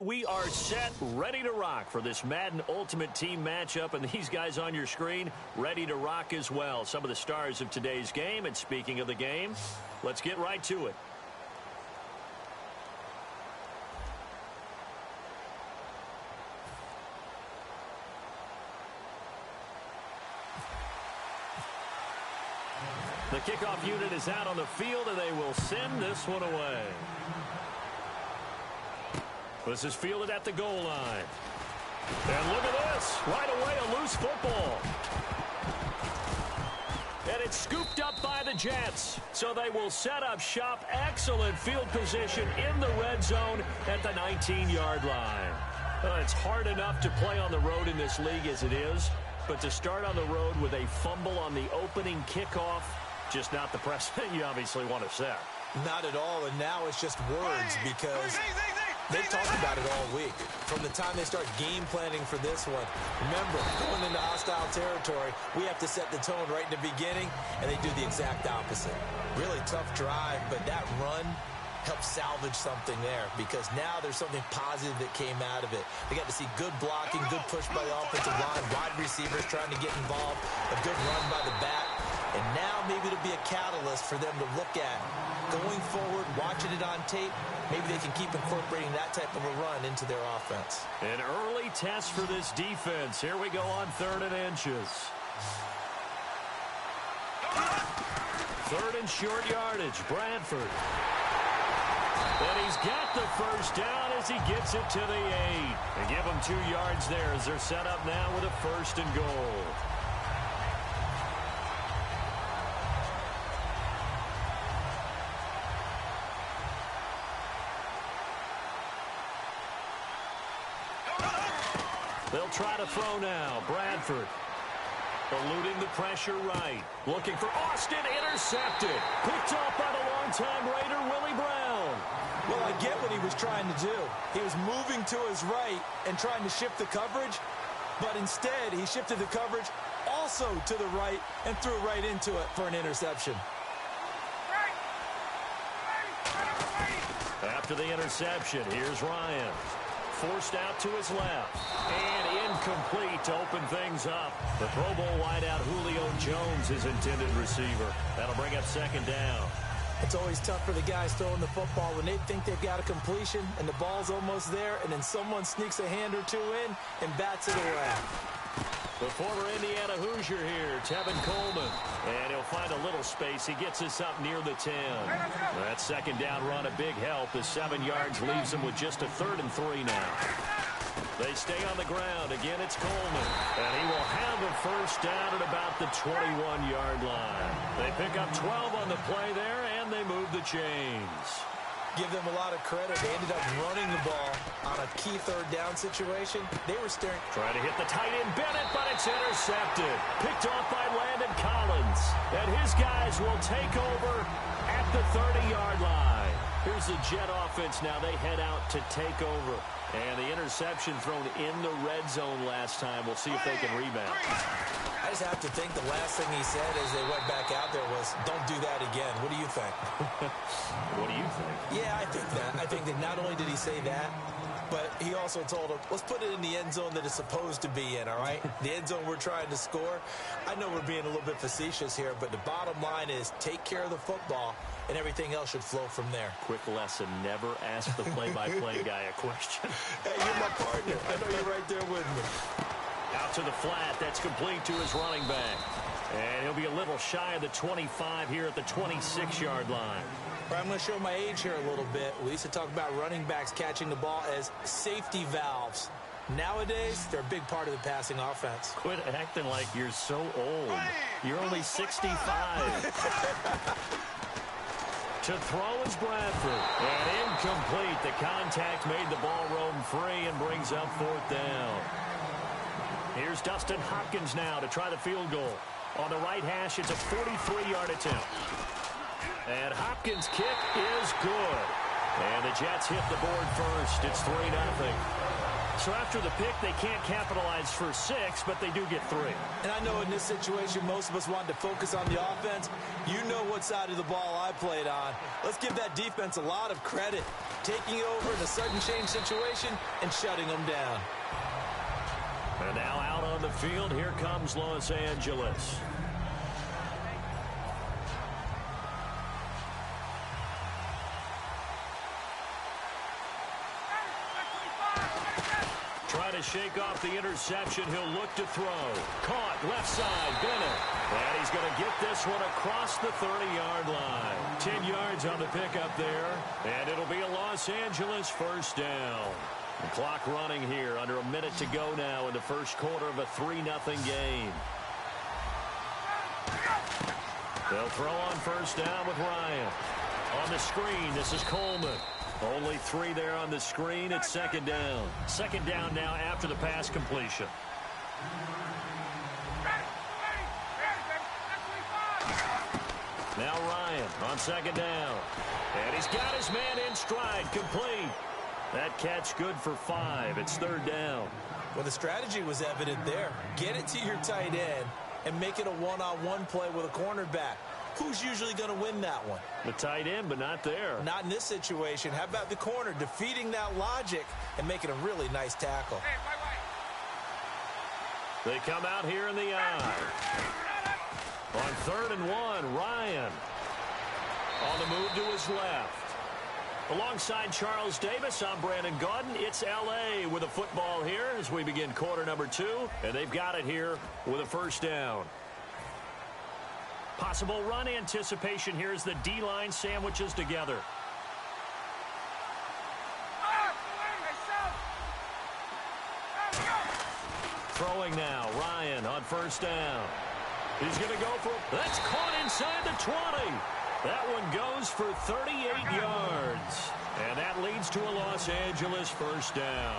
We are set, ready to rock for this Madden Ultimate Team matchup, and these guys on your screen ready to rock as well. Some of the stars of today's game, and speaking of the game, let's get right to it. The kickoff unit is out on the field, and they will send this one away. This is fielded at the goal line. And look at this. Right away, a loose football. And it's scooped up by the Jets. So they will set up shop. Excellent field position in the red zone at the 19-yard line. It's hard enough to play on the road in this league as it is. But to start on the road with a fumble on the opening kickoff, just not the precedent you obviously want to set. Not at all, and now it's just words because they've talked about it all week. From the time they start game planning for this one, remember, going into hostile territory, we have to set the tone right in the beginning, and they do the exact opposite. Really tough drive, but that run helped salvage something there because now there's something positive that came out of it. They got to see good blocking, good push by the offensive line, wide receivers trying to get involved, a good run by the back, and now maybe it'll be a catalyst for them to look at going forward, watching it on tape. Maybe they can keep incorporating that type of a run into their offense. An early test for this defense. Here we go on 3rd and inches. 3rd and short yardage. Bradford. And he's got the first down as he gets it to the 8. They give him 2 yards there as they're set up now with a 1st and goal. They'll try to throw now. Bradford eluding the pressure right. Looking for Austin. Intercepted. Picked off by the longtime Raider, Willie Brown. Well, I get what he was trying to do. He was moving to his right and trying to shift the coverage, but instead he shifted the coverage also to the right and threw right into it for an interception. After the interception, here's Ryan. Forced out to his left. And incomplete to open things up. The Pro Bowl wideout Julio Jones, his intended receiver. That'll bring up 2nd down. It's always tough for the guys throwing the football when they think they've got a completion and the ball's almost there, and then someone sneaks a hand or two in and bats it away. The former Indiana Hoosier here, Tevin Coleman. And he'll find a little space. He gets us up near the 10. That 2nd down run, a big help. The 7 yards leaves him with just a 3rd and 3 now. They stay on the ground. Again, it's Coleman. And he will have a 1st down at about the 21-yard line. They pick up 12 on the play there, and they move the chains. Give them a lot of credit. They ended up running the ball on a key 3rd down situation. They were staring. Trying to hit the tight end Bennett, but it's intercepted. Picked off by Landon Collins. And his guys will take over at the 30-yard line. Here's the Jet offense now. They head out to take over. And the interception thrown in the red zone last time. We'll see if they can rebound. I just have to think the last thing he said as they went back out there was, don't do that again. What do you think? What do you think? Yeah, I think that. I think that not only did he say that, but he also told him, let's put it in the end zone that it's supposed to be in, all right? The end zone we're trying to score. I know we're being a little bit facetious here, but the bottom line is take care of the football, and everything else should flow from there. Quick lesson, never ask the play-by-play guy a question. Hey, you're my partner. I know you're right there with me. Out to the flat. That's complete to his running back. And he'll be a little shy of the 25 here at the 26-yard line. I'm going to show my age here a little bit. We used to talk about running backs catching the ball as safety valves. Nowadays, they're a big part of the passing offense. Quit acting like you're so old. You're only 65. To throw is Bradford. And incomplete. The contact made the ball roam free and brings up 4th down. Here's Dustin Hopkins now to try the field goal. On the right hash, it's a 43-yard attempt. And Hopkins' kick is good. And the Jets hit the board first. It's 3-0. So after the pick, they can't capitalize for 6, but they do get 3. And I know in this situation, most of us wanted to focus on the offense. You know what side of the ball I played on. Let's give that defense a lot of credit, taking it over in a sudden change situation and shutting them down. And now out on the field, here comes Los Angeles. Trying to shake off the interception. He'll look to throw. Caught left side, Bennett. And he's going to get this one across the 30-yard line. 10 yards on the pickup there. And it'll be a Los Angeles first down. The clock running here. Under a minute to go now in the first quarter of a 3-0 game. They'll throw on first down with Ryan. On the screen, this is Coleman. Only 3 there on the screen. It's second down. Second down now after the pass completion. Now Ryan on second down. And he's got his man in stride. Complete. That catch good for 5. It's third down. Well, the strategy was evident there. Get it to your tight end and make it a one-on-one play with a cornerback. Who's usually going to win that one? The tight end, but not there. Not in this situation. How about the corner defeating that logic and making a really nice tackle? They come out here in the eye. On 3rd and 1, Ryan on the move to his left. Alongside Charles Davis, I'm Brandon Gaudin. It's L.A. with a football here as we begin quarter number 2, and they've got it here with a first down. Possible run anticipation here as the D-line sandwiches together. Throwing now, Ryan on first down. He's going to go for, that's caught inside the 20. That one goes for 38 yards. And that leads to a Los Angeles first down.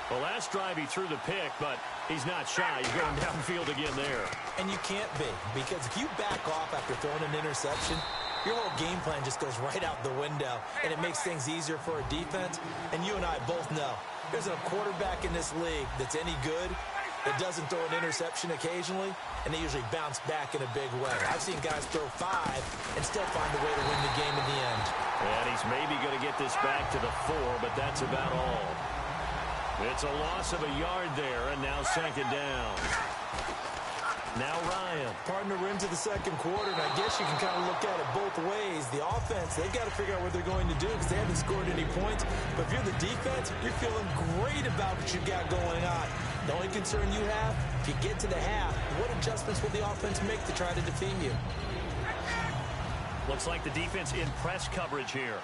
The last drive he threw the pick, but he's not shy. He's going downfield again there. And you can't be, because if you back off after throwing an interception, your whole game plan just goes right out the window, and it makes things easier for a defense. And you and I both know there's a quarterback in this league that's any good that doesn't throw an interception occasionally, and they usually bounce back in a big way. I've seen guys throw 5 and still find a way to win the game in the end. And he's maybe going to get this back to the 4, but that's about all. It's a loss of a yard there, and now second down. Now Ryan. Partner into the second quarter, and I guess you can kind of look at it both ways. The offense, they've got to figure out what they're going to do because they haven't scored any points. But if you're the defense, you're feeling great about what you've got going on. The only concern you have, if you get to the half, what adjustments will the offense make to try to defeat you? Looks like the defense in press coverage here.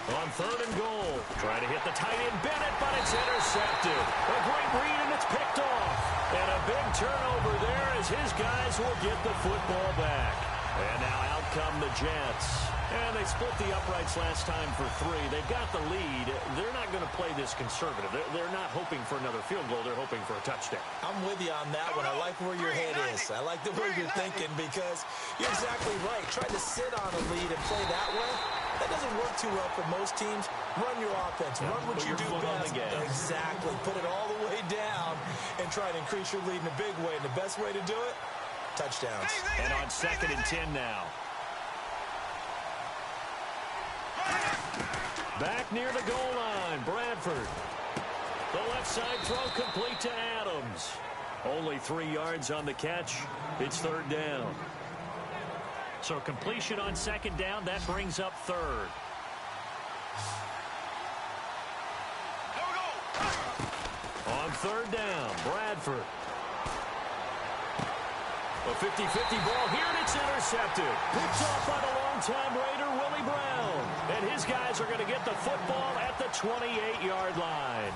On 3rd and goal. Trying to hit the tight end Bennett, but it's intercepted. A great read, and it's picked off. And a big turnover there as his guys will get the football back. And now out come the Jets. And they split the uprights last time for 3. They've got the lead. They're not going to play this conservative. They're not hoping for another field goal. They're hoping for a touchdown. I'm with you on that one. I like where your head is. I like the way you're thinking because you're exactly right. Trying to sit on a lead and play that way, that doesn't work too well for most teams. Run your offense. Run what you do best. Exactly. Put it all the way down and try to increase your lead in a big way. And the best way to do it, touchdowns. And on 2nd and 10 now. Back near the goal line, Bradford. The left side throw complete to Adams. Only 3 yards on the catch. It's third down. So completion on second down, that brings up 3rd. On 3rd down, Bradford. A 50-50 ball here, and it's intercepted. Picked off by the longtime Raider, Willie Brown. And his guys are going to get the football at the 28-yard line.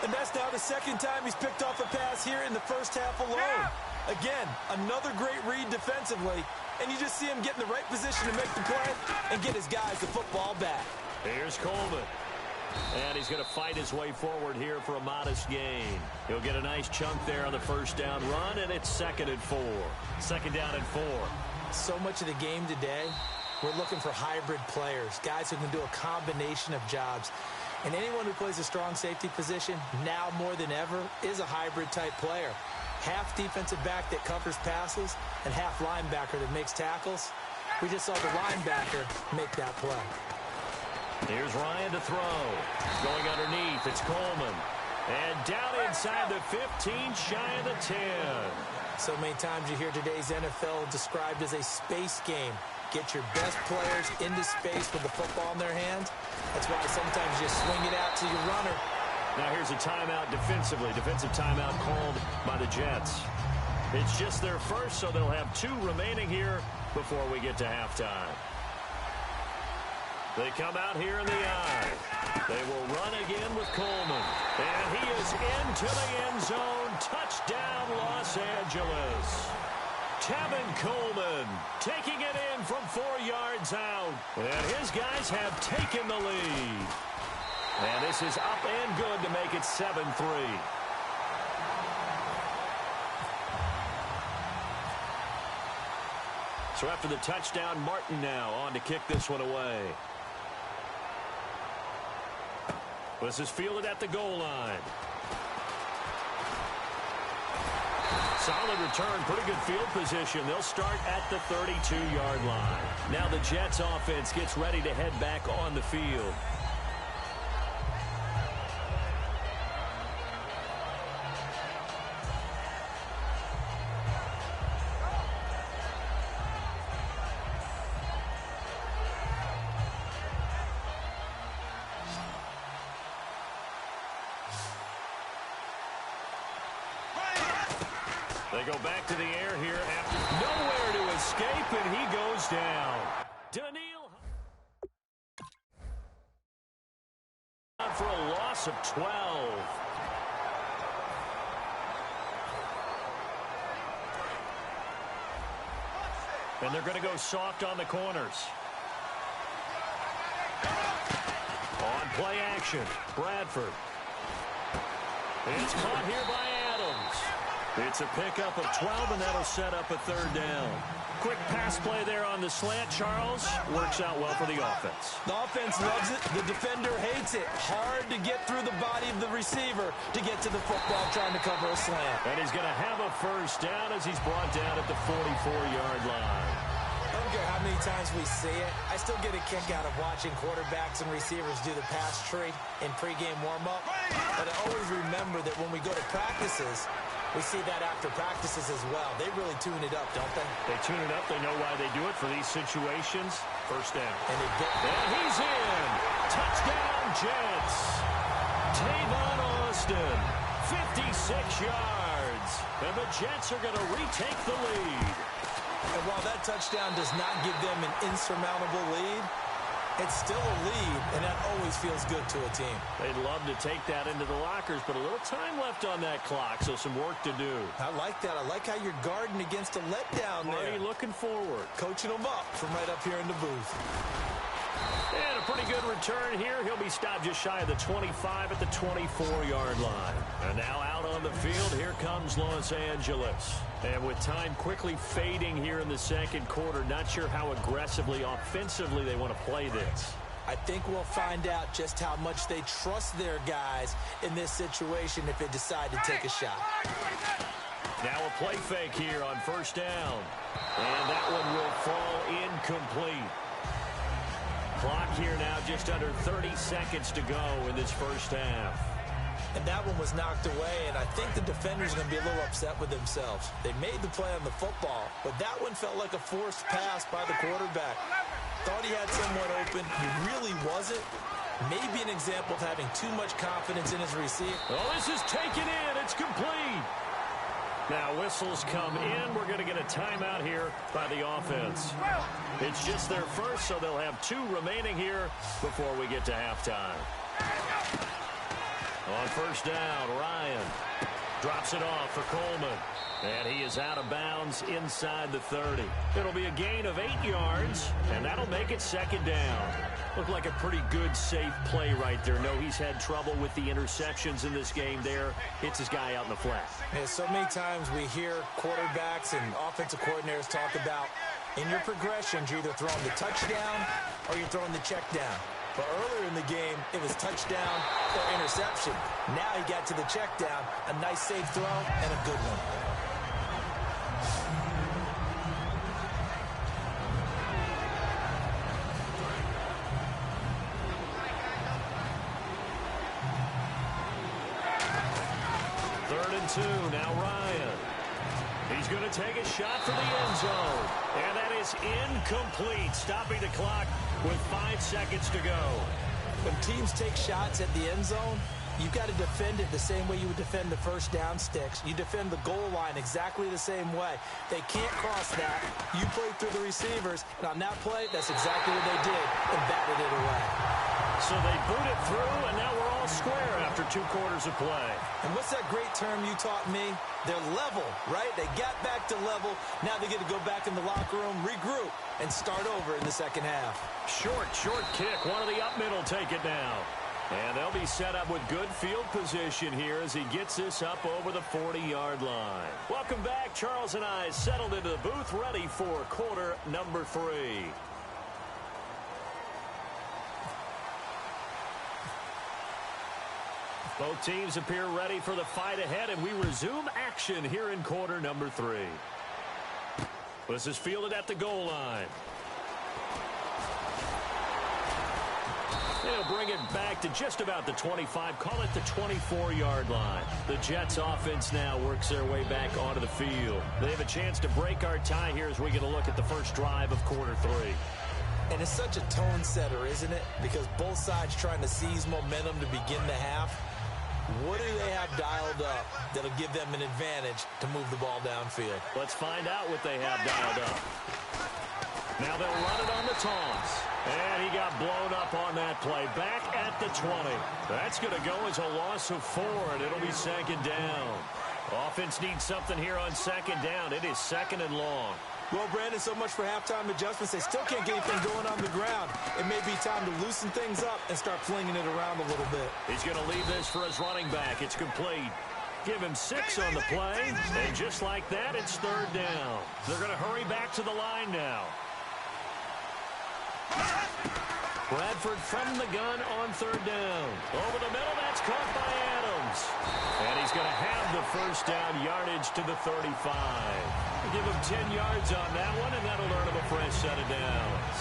And that's now the second time he's picked off a pass here in the first half alone. Again, another great read defensively. And you just see him get in the right position to make the play and get his guys the football back. Here's Coleman. And he's going to fight his way forward here for a modest gain. He'll get a nice chunk there on the first down run, and it's 2nd and 4. 2nd down and 4. So much of the game today We're looking for hybrid players, guys who can do a combination of jobs. And anyone who plays a strong safety position, now more than ever, is a hybrid-type player. Half defensive back that covers passes and half linebacker that makes tackles. We just saw the linebacker make that play. Here's Ryan to throw. Going underneath, it's Coleman. And down inside the 15, shy of the 10. So many times you hear today's NFL described as a space game. Get your best players into space with the football in their hands. That's why sometimes you swing it out to your runner. Now here's a timeout defensively. Defensive timeout called by the Jets. It's just their first, so they'll have 2 remaining here before we get to halftime. They come out here in the eye. They will run again with Coleman. And he is into the end zone. Touchdown, Los Angeles. Tevin Coleman taking it in from 4 yards out. And his guys have taken the lead. And this is up and good to make it 7-3. So after the touchdown, Martin now on to kick this one away. This is fielded at the goal line. Solid return, pretty good field position. They'll start at the 32-yard line. Now the Jets offense gets ready to head back on the field. They go back to the air here after nowhere to escape, and he goes down. Daniil for a loss of 12. And they're going to go soft on the corners. On play action, Bradford. It's caught here by Adams. It's a pickup of 12, and that'll set up a 3rd down. Quick pass play there on the slant, Charles. Works out well for the offense. The offense loves it. The defender hates it. Hard to get through the body of the receiver to get to the football trying to cover a slant. And he's going to have a 1st down as he's brought down at the 44-yard line. I don't care how many times we see it. I still get a kick out of watching quarterbacks and receivers do the pass tree in pregame warm-up. But I always remember that when we go to practices, we see that after practices as well. They really tune it up, don't they? They tune it up. They know why they do it for these situations. 1st down. And he's in. Touchdown, Jets. Tavon Austin, 56 yards. And the Jets are going to retake the lead. And while that touchdown does not give them an insurmountable lead, it's still a lead, and that always feels good to a team. They'd love to take that into the lockers, but a little time left on that clock, so some work to do. I like that. I like how you're guarding against a letdown there. Already looking forward. Coaching them up from right up here in the booth. And a pretty good return here. He'll be stopped just shy of the 25 at the 24-yard line. And now out on the field, here comes Los Angeles. And with time quickly fading here in the 2nd quarter, not sure how aggressively, offensively they want to play this. I think we'll find out just how much they trust their guys in this situation if they decide to take a shot. Now a play fake here on 1st down. And that one will fall incomplete. Clock here now just under 30 seconds to go in this 1st half. And that one was knocked away, and I think the defenders are going to be a little upset with themselves. They made the play on the football, but that one felt like a forced pass by the quarterback. Thought he had someone open. He really wasn't. Maybe an example of having too much confidence in his receiver. Oh, this is taken in. It's complete. Now whistles come in. We're going to get a timeout here by the offense. It's just their first, so they'll have 2 remaining here before we get to halftime. On 1st down, Ryan drops it off for Coleman. And he is out of bounds inside the 30. It'll be a gain of 8 yards, and that'll make it 2nd down. Looked like a pretty good, safe play right there. No, he's had trouble with the interceptions in this game there. Hits his guy out in the flat. And so many times we hear quarterbacks and offensive coordinators talk about In your progressions, you're either throwing the touchdown or you're throwing the check down. But earlier in the game, it was touchdown or interception. Now he got to the check down, a nice safe throw, and a good one. Third and 2, now Ryan. He's going to take a shot for the end zone. And that is incomplete, stopping the clock with 5 seconds to go. When teams take shots at the end zone, you've got to defend it the same way you would defend the first down sticks. You defend the goal line exactly the same way. They can't cross that. You play through the receivers. And on that play, that's exactly what they did and batted it away. So they boot it through, and now we're all square after 2 quarters of play. And what's that great term you taught me? They're level, right? They got back to level. Now they get to go back in the locker room, regroup, and start over in the second half. Short kick. One of the up middle take it now. And they'll be set up with good field position here as he gets this up over the 40-yard line. Welcome back. Charles and I settled into the booth, ready for quarter number 3. Both teams appear ready for the fight ahead, and we resume action here in quarter number 3. This is fielded at the goal line. They'll bring it back to just about the 25, call it the 24-yard line. The Jets offense now works their way back onto the field. They have a chance to break our tie here as we get a look at the first drive of quarter 3. And it's such a tone setter, isn't it? Because both sides trying to seize momentum to begin the half. What do they have dialed up that'll give them an advantage to move the ball downfield? Let's find out what they have dialed up. Now they'll run it on the toss. And he got blown up on that play. Back at the 20. That's going to go as a loss of 4, and it'll be second down. Offense needs something here on second down. It is second and long. Well, Brandon, so much for halftime adjustments. They still can't get anything going on the ground. It may be time to loosen things up and start flinging it around a little bit. He's going to leave this for his running back. It's complete. Give him 6 on the play. And just like that, it's third down. They're going to hurry back to the line now. Bradford from the gun on third down. Over the middle, that's caught by Adams. And he's going to have the first down yardage to the 35. Give him 10 yards on that one, and that'll earn him a fresh set of downs.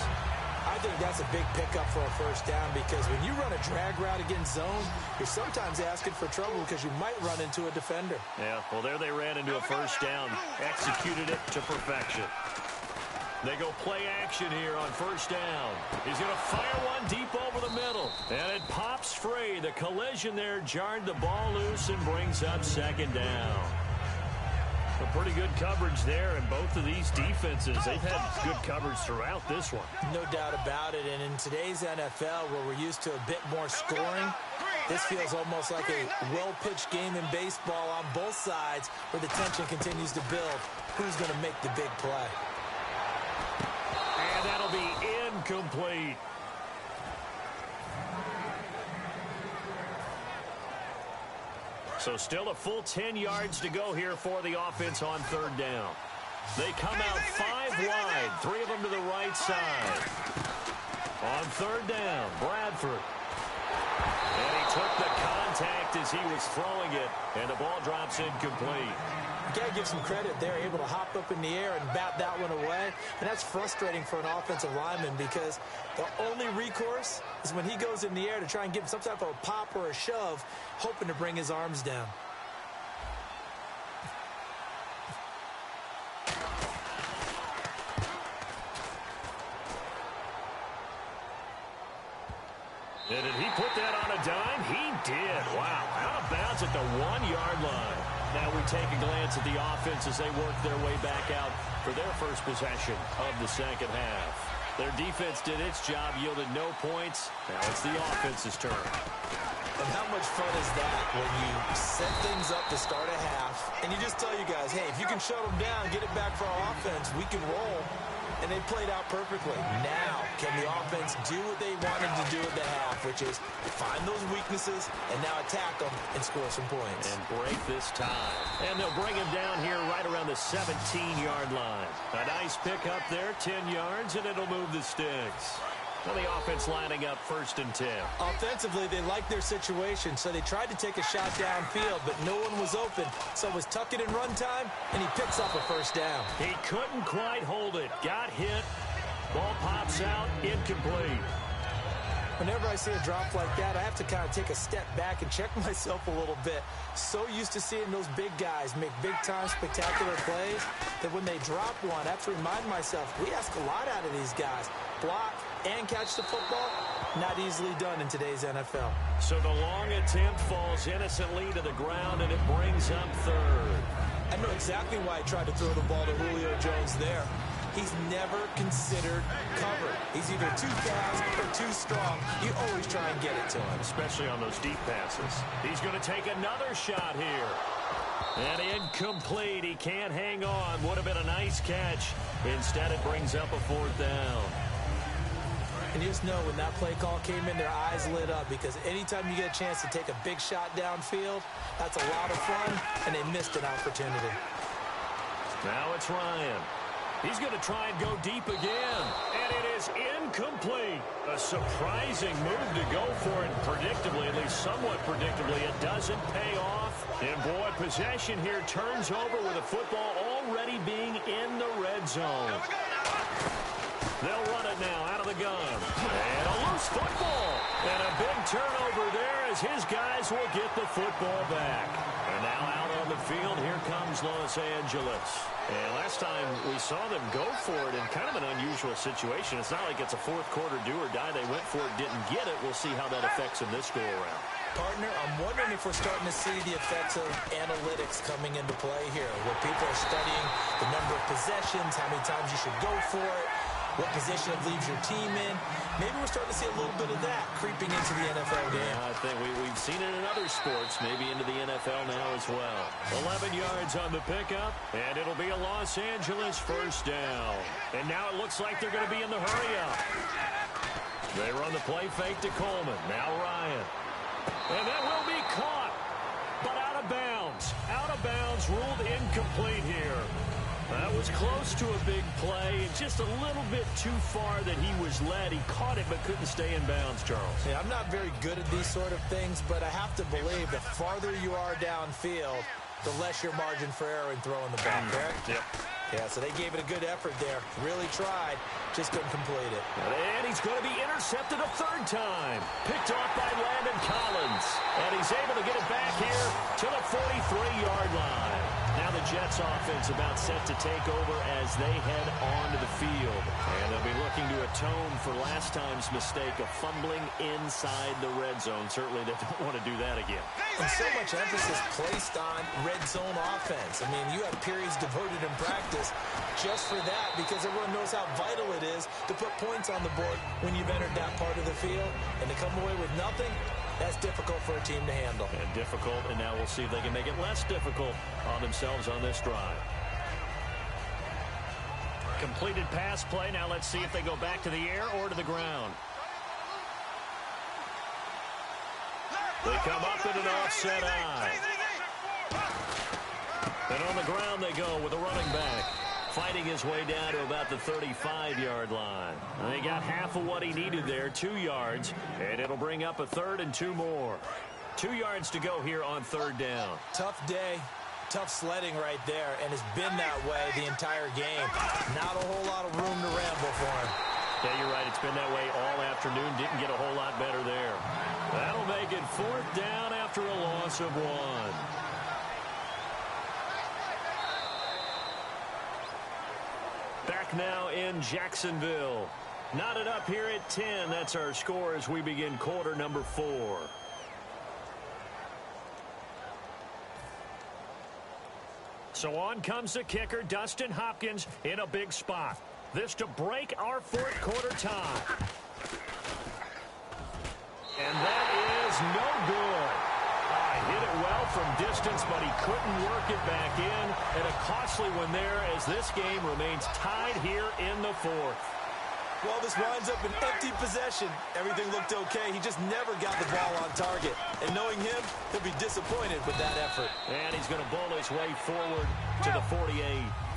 I think that's a big pickup for a first down because when you run a drag route against zone, you're sometimes asking for trouble because you might run into a defender. Yeah, well, there they ran into a first down, executed it to perfection. They go play action here on first down. He's going to fire one deep over the middle. And it pops free. The collision there jarred the ball loose and brings up second down. A pretty good coverage there in both of these defenses. They've had good coverage throughout this one. No doubt about it. And in today's NFL, where we're used to a bit more scoring, this feels almost like a well-pitched game in baseball on both sides where the tension continues to build. Who's going to make the big play? And that'll be incomplete. So still a full 10 yards to go here for the offense on third down. They come out 5 wide, 3 of them to the right side. On third down, Bradford. And he took the contact as he was throwing it, and the ball drops incomplete. You got to give some credit. They're able to hop up in the air and bat that one away. And that's frustrating for an offensive lineman because the only recourse is when he goes in the air to try and give some type of a pop or a shove, hoping to bring his arms down. And did he put that on a dime? He did. Wow. Out of bounds at the 1-yard line. Now we take a glance at the offense as they work their way back out for their first possession of the second half. Their defense did its job, yielded no points. Now it's the offense's turn. And how much fun is that when you set things up to start a half and you just tell you guys, hey, if you can shut them down, get it back for our offense, we can roll. and they played out perfectly. Now, can the offense do what they wanted to do at the half, which is find those weaknesses and now attack them and score some points. And break this tie. And they'll bring him down here right around the 17-yard line. A nice pick up there, 10 yards, and it'll move the sticks. Well, the offense lining up 1st and 10. Offensively, they liked their situation, so they tried to take a shot downfield, but no one was open. So it was tuck it in run time, and he picks up a 1st down. He couldn't quite hold it. Got hit. Ball pops out, incomplete. Whenever I see a drop like that, I have to kind of take a step back and check myself a little bit. So used to seeing those big guys make big-time spectacular plays that when they drop one, I have to remind myself, we ask a lot out of these guys. Block and catch the football, not easily done in today's NFL. So the long attempt falls innocently to the ground, and it brings up 3rd. I know exactly why I tried to throw the ball to Julio Jones there. He's never considered cover. He's either too fast or too strong. You always try and get it to him. Especially on those deep passes. He's going to take another shot here. And incomplete. He can't hang on. Would have been a nice catch. Instead, it brings up a 4th down. And you just know when that play call came in, their eyes lit up, because anytime you get a chance to take a big shot downfield, that's a lot of fun, and they missed an opportunity. Now it's Ryan. He's going to try and go deep again. And it is incomplete. A surprising move to go for it. Predictably, at least somewhat predictably, it doesn't pay off. And boy, possession here turns over with a football already being in the red zone. They'll run it now out of the gun. And a loose football. And a big turnover there as his guys will get the football back. And now out on the field, here comes Los Angeles. And last time we saw them go for it in kind of an unusual situation. It's not like it's a 4th quarter do or die. They went for it, didn't get it. We'll see how that affects them this go-around. Partner, I'm wondering if we're starting to see the effects of analytics coming into play here, where people are studying the number of possessions, how many times you should go for it, what position it leaves your team in. Maybe we're starting to see a little bit of that creeping into the NFL game. Yeah, I think we've seen it in other sports, maybe into the NFL now as well. 11 yards on the pickup, and it'll be a Los Angeles 1st down. And now it looks like they're going to be in the hurry-up. They run the play fake to Coleman. Now Ryan. And that will be caught, but out of bounds. Out of bounds, ruled incomplete here. That was close to a big play, just a little bit too far that he was led. He caught it but couldn't stay in bounds, Charles. Yeah, I'm not very good at these sort of things, but I have to believe the farther you are downfield, the less your margin for error in throwing the ball, correct? Yep. Yeah, so they gave it a good effort there. Really tried, just couldn't complete it. And he's going to be intercepted a 3rd time. Picked off by Landon Collins. And he's able to get it back here to the 43-yard line. Now the Jets offense about set to take over as they head onto the field. And they'll be looking to atone for last time's mistake of fumbling inside the red zone. Certainly they don't want to do that again. And so much emphasis placed on red zone offense. I mean, you have periods devoted in practice just for that, because everyone knows how vital it is to put points on the board when you've entered that part of the field. And to come away with nothing, that's difficult for a team to handle. And difficult, and now we'll see if they can make it less difficult on themselves on this drive. Completed pass play. Now let's see if they go back to the air or to the ground. They come up in an offset eye. And on the ground they go with a running back, fighting his way down to about the 35-yard line. And he got half of what he needed there, 2 yards, and it'll bring up a 3rd and 2 more. 2 yards to go here on 3rd down. Tough day, tough sledding right there, and it's been that way the entire game. Not a whole lot of room to ramble for him. Yeah, you're right. It's been that way all afternoon. Didn't get a whole lot better there. That'll make it 4th down after a loss of 1. Back now in Jacksonville. Knotted up here at 10. That's our score as we begin quarter number 4. So on comes the kicker, Dustin Hopkins, in a big spot. This to break our 4th quarter tie. And that is no good. Hit it well from distance, but he couldn't work it back in. And a costly one there as this game remains tied here in the fourth. Well, this winds up an empty possession. Everything looked okay. He just never got the ball on target. And knowing him, he'll be disappointed with that effort. And he's going to bowl his way forward to the 48.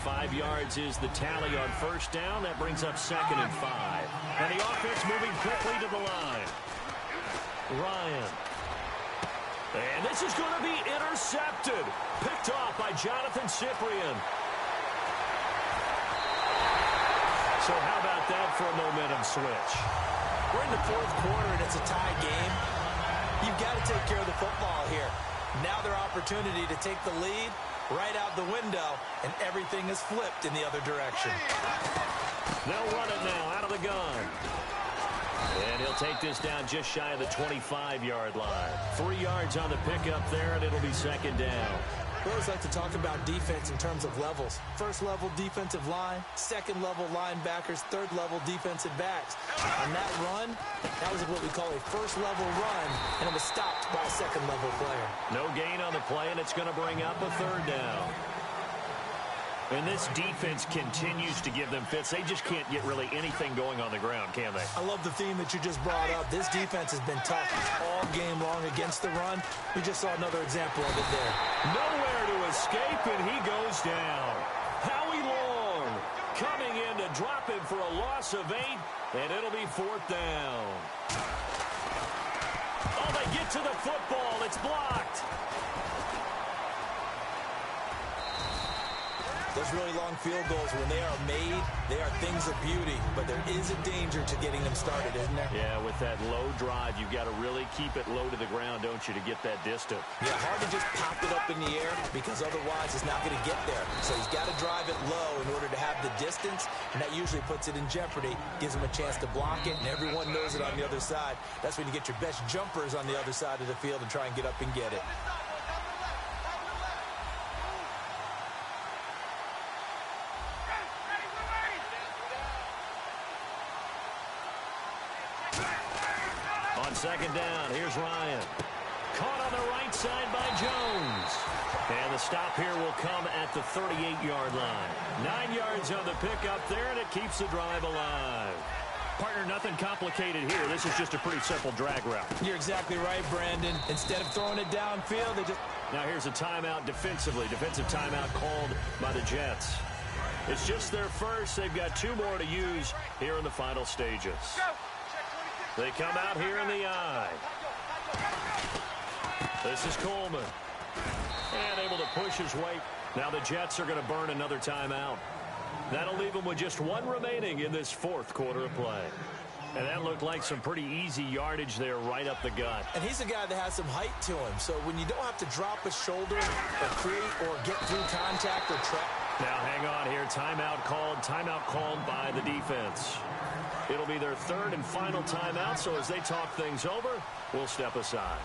5 yards is the tally on first down. That brings up 2nd and 5. And the offense moving quickly to the line. Ryan. And this is going to be intercepted. Picked off by Jonathan Cyprien. So how about that for a momentum switch? We're in the fourth quarter, and it's a tie game. You've got to take care of the football here. Now their opportunity to take the lead right out the window, and everything is flipped in the other direction. They'll run it now out of the gun. And he'll take this down just shy of the 25-yard line. 3 yards on the pickup there, and it'll be 2nd down. We always like to talk about defense in terms of levels. First level defensive line, second level linebackers, third level defensive backs. On that run, that was what we call a first level run, and it was stopped by a second level player. No gain on the play, and it's going to bring up a 3rd down. And this defense continues to give them fits. They just can't get really anything going on the ground, can they? I love the theme that you just brought up. This defense has been tough all game long against the run. We just saw another example of it there. Nowhere to escape, and he goes down. Howie Long coming in to drop him for a loss of 8, and it'll be 4th down. Oh, they get to the football. It's blocked. Those really long field goals, when they are made, they are things of beauty. But there is a danger to getting them started, isn't there? Yeah, with that low drive, you've got to really keep it low to the ground, don't you, to get that distance. Yeah, hard to just pop it up in the air because otherwise it's not going to get there. So he's got to drive it low in order to have the distance, and that usually puts it in jeopardy, gives him a chance to block it, and everyone knows it on the other side. That's when you get your best jumpers on the other side of the field and try and get up and get it. On 2nd down, here's Ryan. Caught on the right side by Jones. And the stop here will come at the 38-yard line. 9 yards on the pickup there, and it keeps the drive alive. Partner, nothing complicated here. This is just a pretty simple drag route. You're exactly right, Brandon. Instead of throwing it downfield, they just... Now here's a timeout defensively. Defensive timeout called by the Jets. It's just their first. They've got 2 more to use here in the final stages. They come out here in the eye. This is Coleman. And able to push his weight. Now the Jets are going to burn another timeout. That'll leave them with just 1 remaining in this 4th quarter of play. And that looked like some pretty easy yardage there right up the gut. And he's a guy that has some height to him. So when you don't have to drop a shoulder or create or get through contact or trap. Now hang on here. Timeout called by the defense. It'll be their 3rd and final timeout, so as they talk things over, we'll step aside.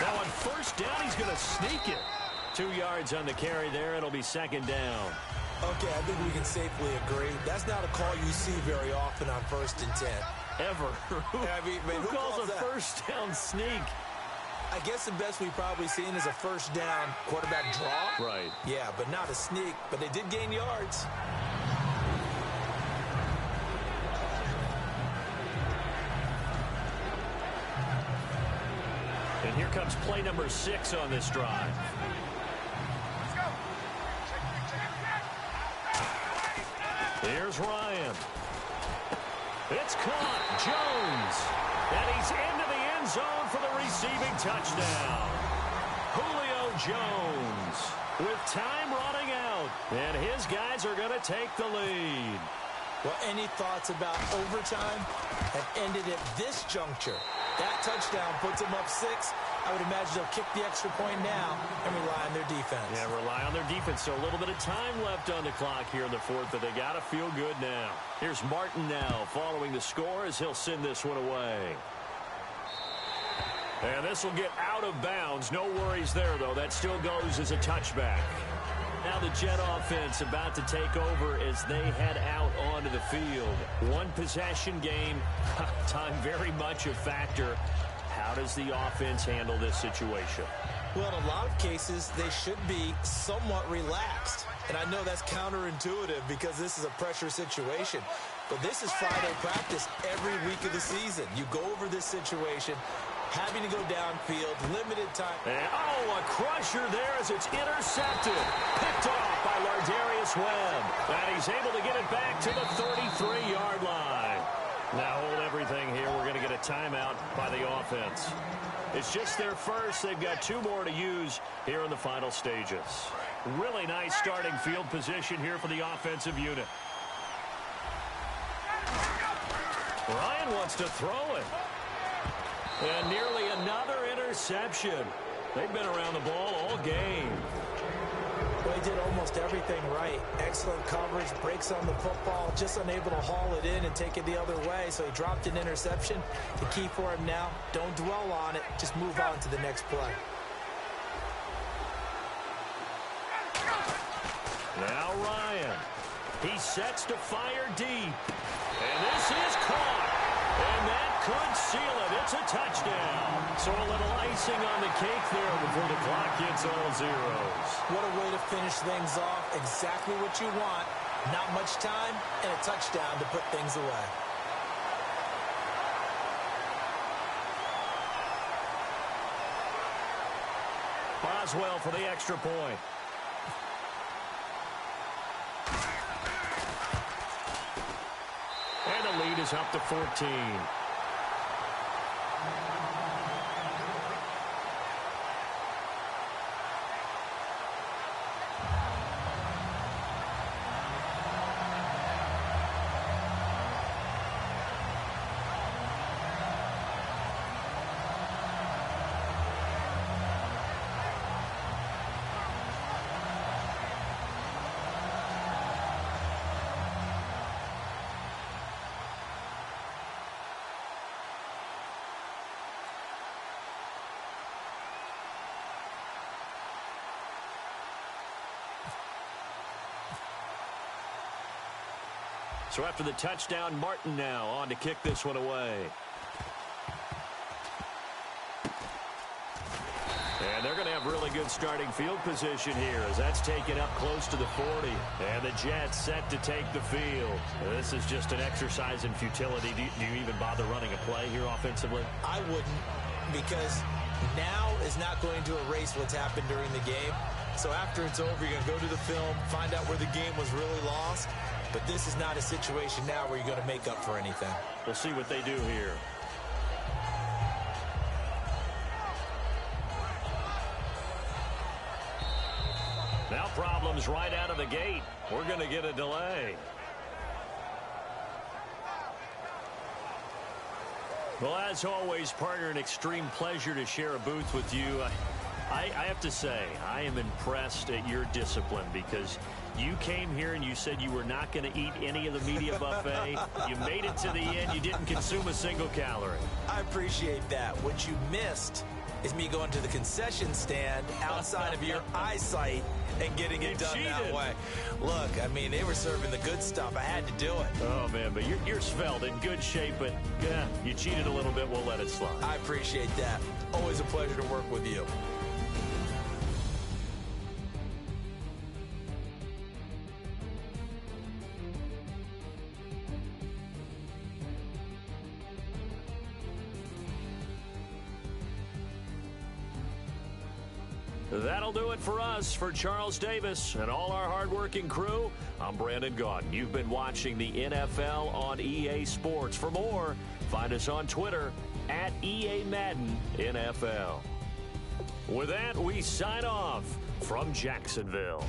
Now on first down, he's going to sneak it. 2 yards on the carry there. It'll be 2nd down. Okay, I think we can safely agree. That's not a call you see very often on 1st and 10. Ever. Who calls a first down sneak? I guess the best we've probably seen is a first down quarterback draw. Right. Yeah, but not a sneak. But they did gain yards. And here comes play number 6 on this drive. Let's go. Here's Ryan. It's caught. Jones. And he's into the end zone for the receiving touchdown. Julio Jones with time running out. And his guys are going to take the lead. Well, any thoughts about overtime have ended at this juncture. That touchdown puts them up 6. I would imagine they'll kick the extra point now and rely on their defense. Yeah, rely on their defense. So a little bit of time left on the clock here in the 4th, but they got to feel good now. Here's Martin now following the score as he'll send this one away. And this will get out of bounds. No worries there, though. That still goes as a touchback. Now the Jet offense about to take over as they head out onto the field. One possession game. Time very much a factor. How does the offense handle this situation? Well, in a lot of cases, they should be somewhat relaxed. And I know that's counterintuitive because this is a pressure situation. But this is Friday practice every week of the season. You go over this situation, having to go downfield, limited time. And, a crusher there as it's intercepted. Picked off by Lardarius Webb. And he's able to get it back to the 33-yard line. Now hold everything here. We're going to get a timeout by the offense. It's just their first. They've got 2 more to use here in the final stages. Really nice starting field position here for the offensive unit. Ryan wants to throw it. And nearly another interception. They've been around the ball all game. Well, he did almost everything right. Excellent coverage, breaks on the football, just unable to haul it in and take it the other way. So he dropped an interception. The key for him now, don't dwell on it. Just move on to the next play. Now Ryan. He sets to fire deep. And this is caught. And that could seal it. It's a touchdown. So a little icing on the cake there before the clock hits all zeros. What a way to finish things off. Exactly what you want. Not much time and a touchdown to put things away. Boswell for the extra point. And the lead is up to 14. So after the touchdown, Martin now on to kick this one away. And they're going to have really good starting field position here as that's taken up close to the 40. And the Jets set to take the field. This is just an exercise in futility. Do you even bother running a play here offensively? I wouldn't, because now is not going to erase what's happened during the game. So after it's over, you're going to go to the film, find out where the game was really lost. But this is not a situation now where you're going to make up for anything. We'll see what they do here. Now problems right out of the gate. We're going to get a delay. Well, as always, partner, an extreme pleasure to share a booth with you. I have to say, I am impressed at your discipline because you came here and you said you were not going to eat any of the media buffet. You made it to the end. You didn't consume a single calorie. I appreciate that. What you missed is me going to the concession stand outside of your eyesight and getting it done that way. Look, I mean, they were serving the good stuff. I had to do it. Oh, man, but you're svelte, in good shape, but yeah, you cheated a little bit. We'll let it slide. I appreciate that. Always a pleasure to work with you. That'll do it for us. For Charles Davis and all our hardworking crew, I'm Brandon Gaudin. You've been watching the NFL on EA Sports. For more, find us on Twitter at EA Madden NFL. With that, we sign off from Jacksonville.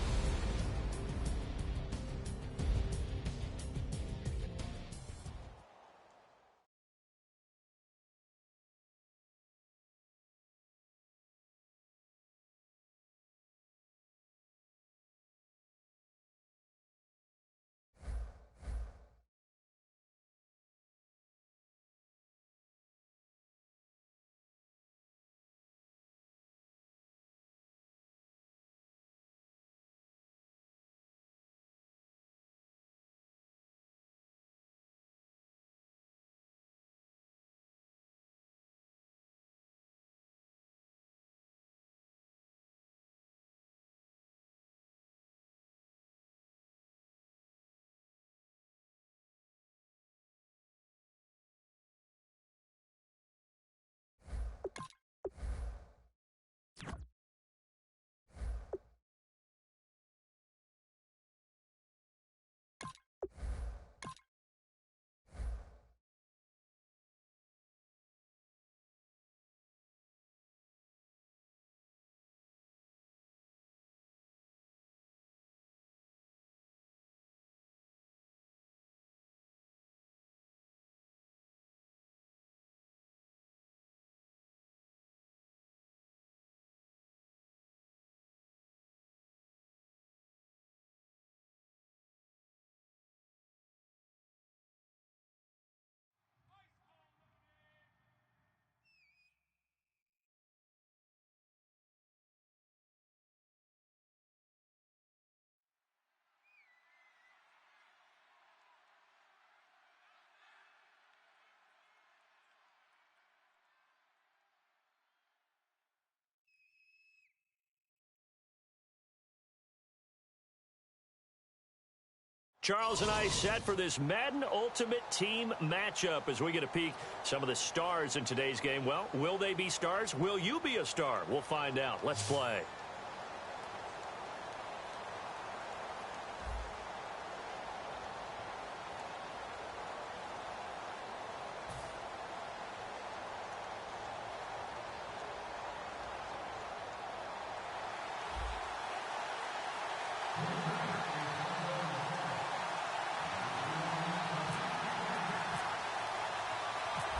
Charles and I set for this Madden Ultimate Team matchup as we get a peek some of the stars in today's game. Well, will they be stars? Will you be a star? We'll find out. Let's play.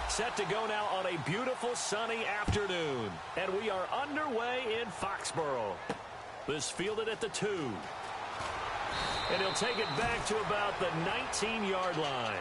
Set to go now on a beautiful sunny afternoon. And we are underway in Foxborough. This fielded at the 2. And he'll take it back to about the 19-yard line.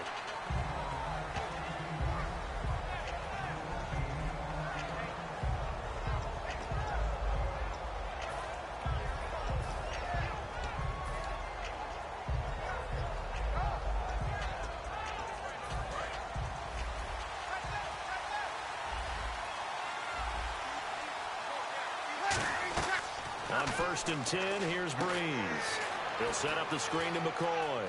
On 1st and 10, here's Breeze. He'll set up the screen to McCoy.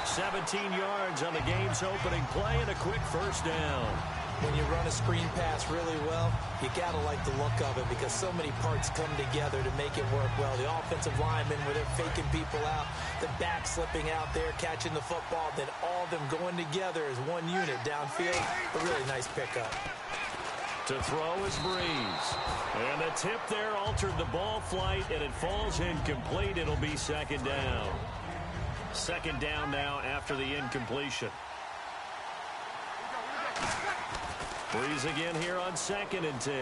17 yards on the game's opening play and a quick first down. When you run a screen pass really well, you got to like the look of it because so many parts come together to make it work well. The offensive linemen, where they're faking people out, the back slipping out there, catching the football, then all of them going together as one unit downfield. A really nice pickup. To throw is Breeze. And the tip there altered the ball flight, and it falls incomplete. It'll be 2nd down. 2nd down now after the incompletion. Breeze again here on 2nd and 10.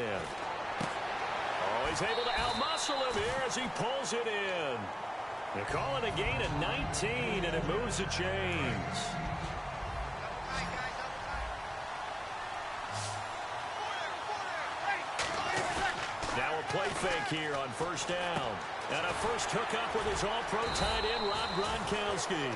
Oh, he's able to outmuscle him here as he pulls it in. They call it a gain of 19, and it moves the chains. Now a play fake here on 1st down. And a first hookup with his all-pro tight end, Rob Gronkowski.